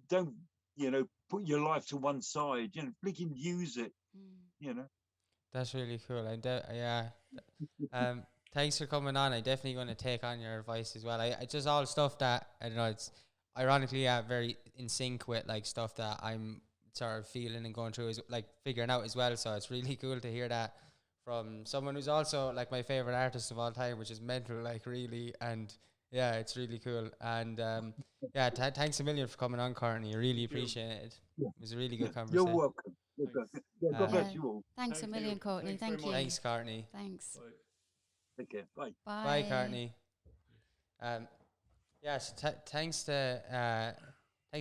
Don't put your life to one side. Freaking use it. That's really cool. Thanks for coming on. I definitely going to take on your advice as well. I just all stuff that I don't know. It's ironically very in sync with like stuff that I'm sort of feeling and going through, is like figuring out as well. So it's really cool to hear that from someone who's also like my favorite artist of all time, which is mental, like really. And yeah, it's really cool. And thanks a million for coming on, Courtney. I really appreciate it. It was a really good conversation. You're welcome. God bless you all. Thanks a million, Courtney. Thank you. Thanks, Courtney. Thanks. Bye. Take care. Bye. Bye, Courtney. Yes, thanks to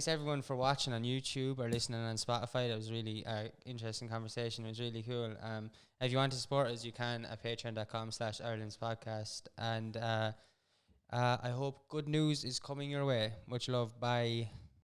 everyone for watching on YouTube or listening on Spotify. That was really interesting conversation. It was really cool. If you want to support us, you can at patreon.com/Ireland'sPodcast. And I hope good news is coming your way. Much love. Bye.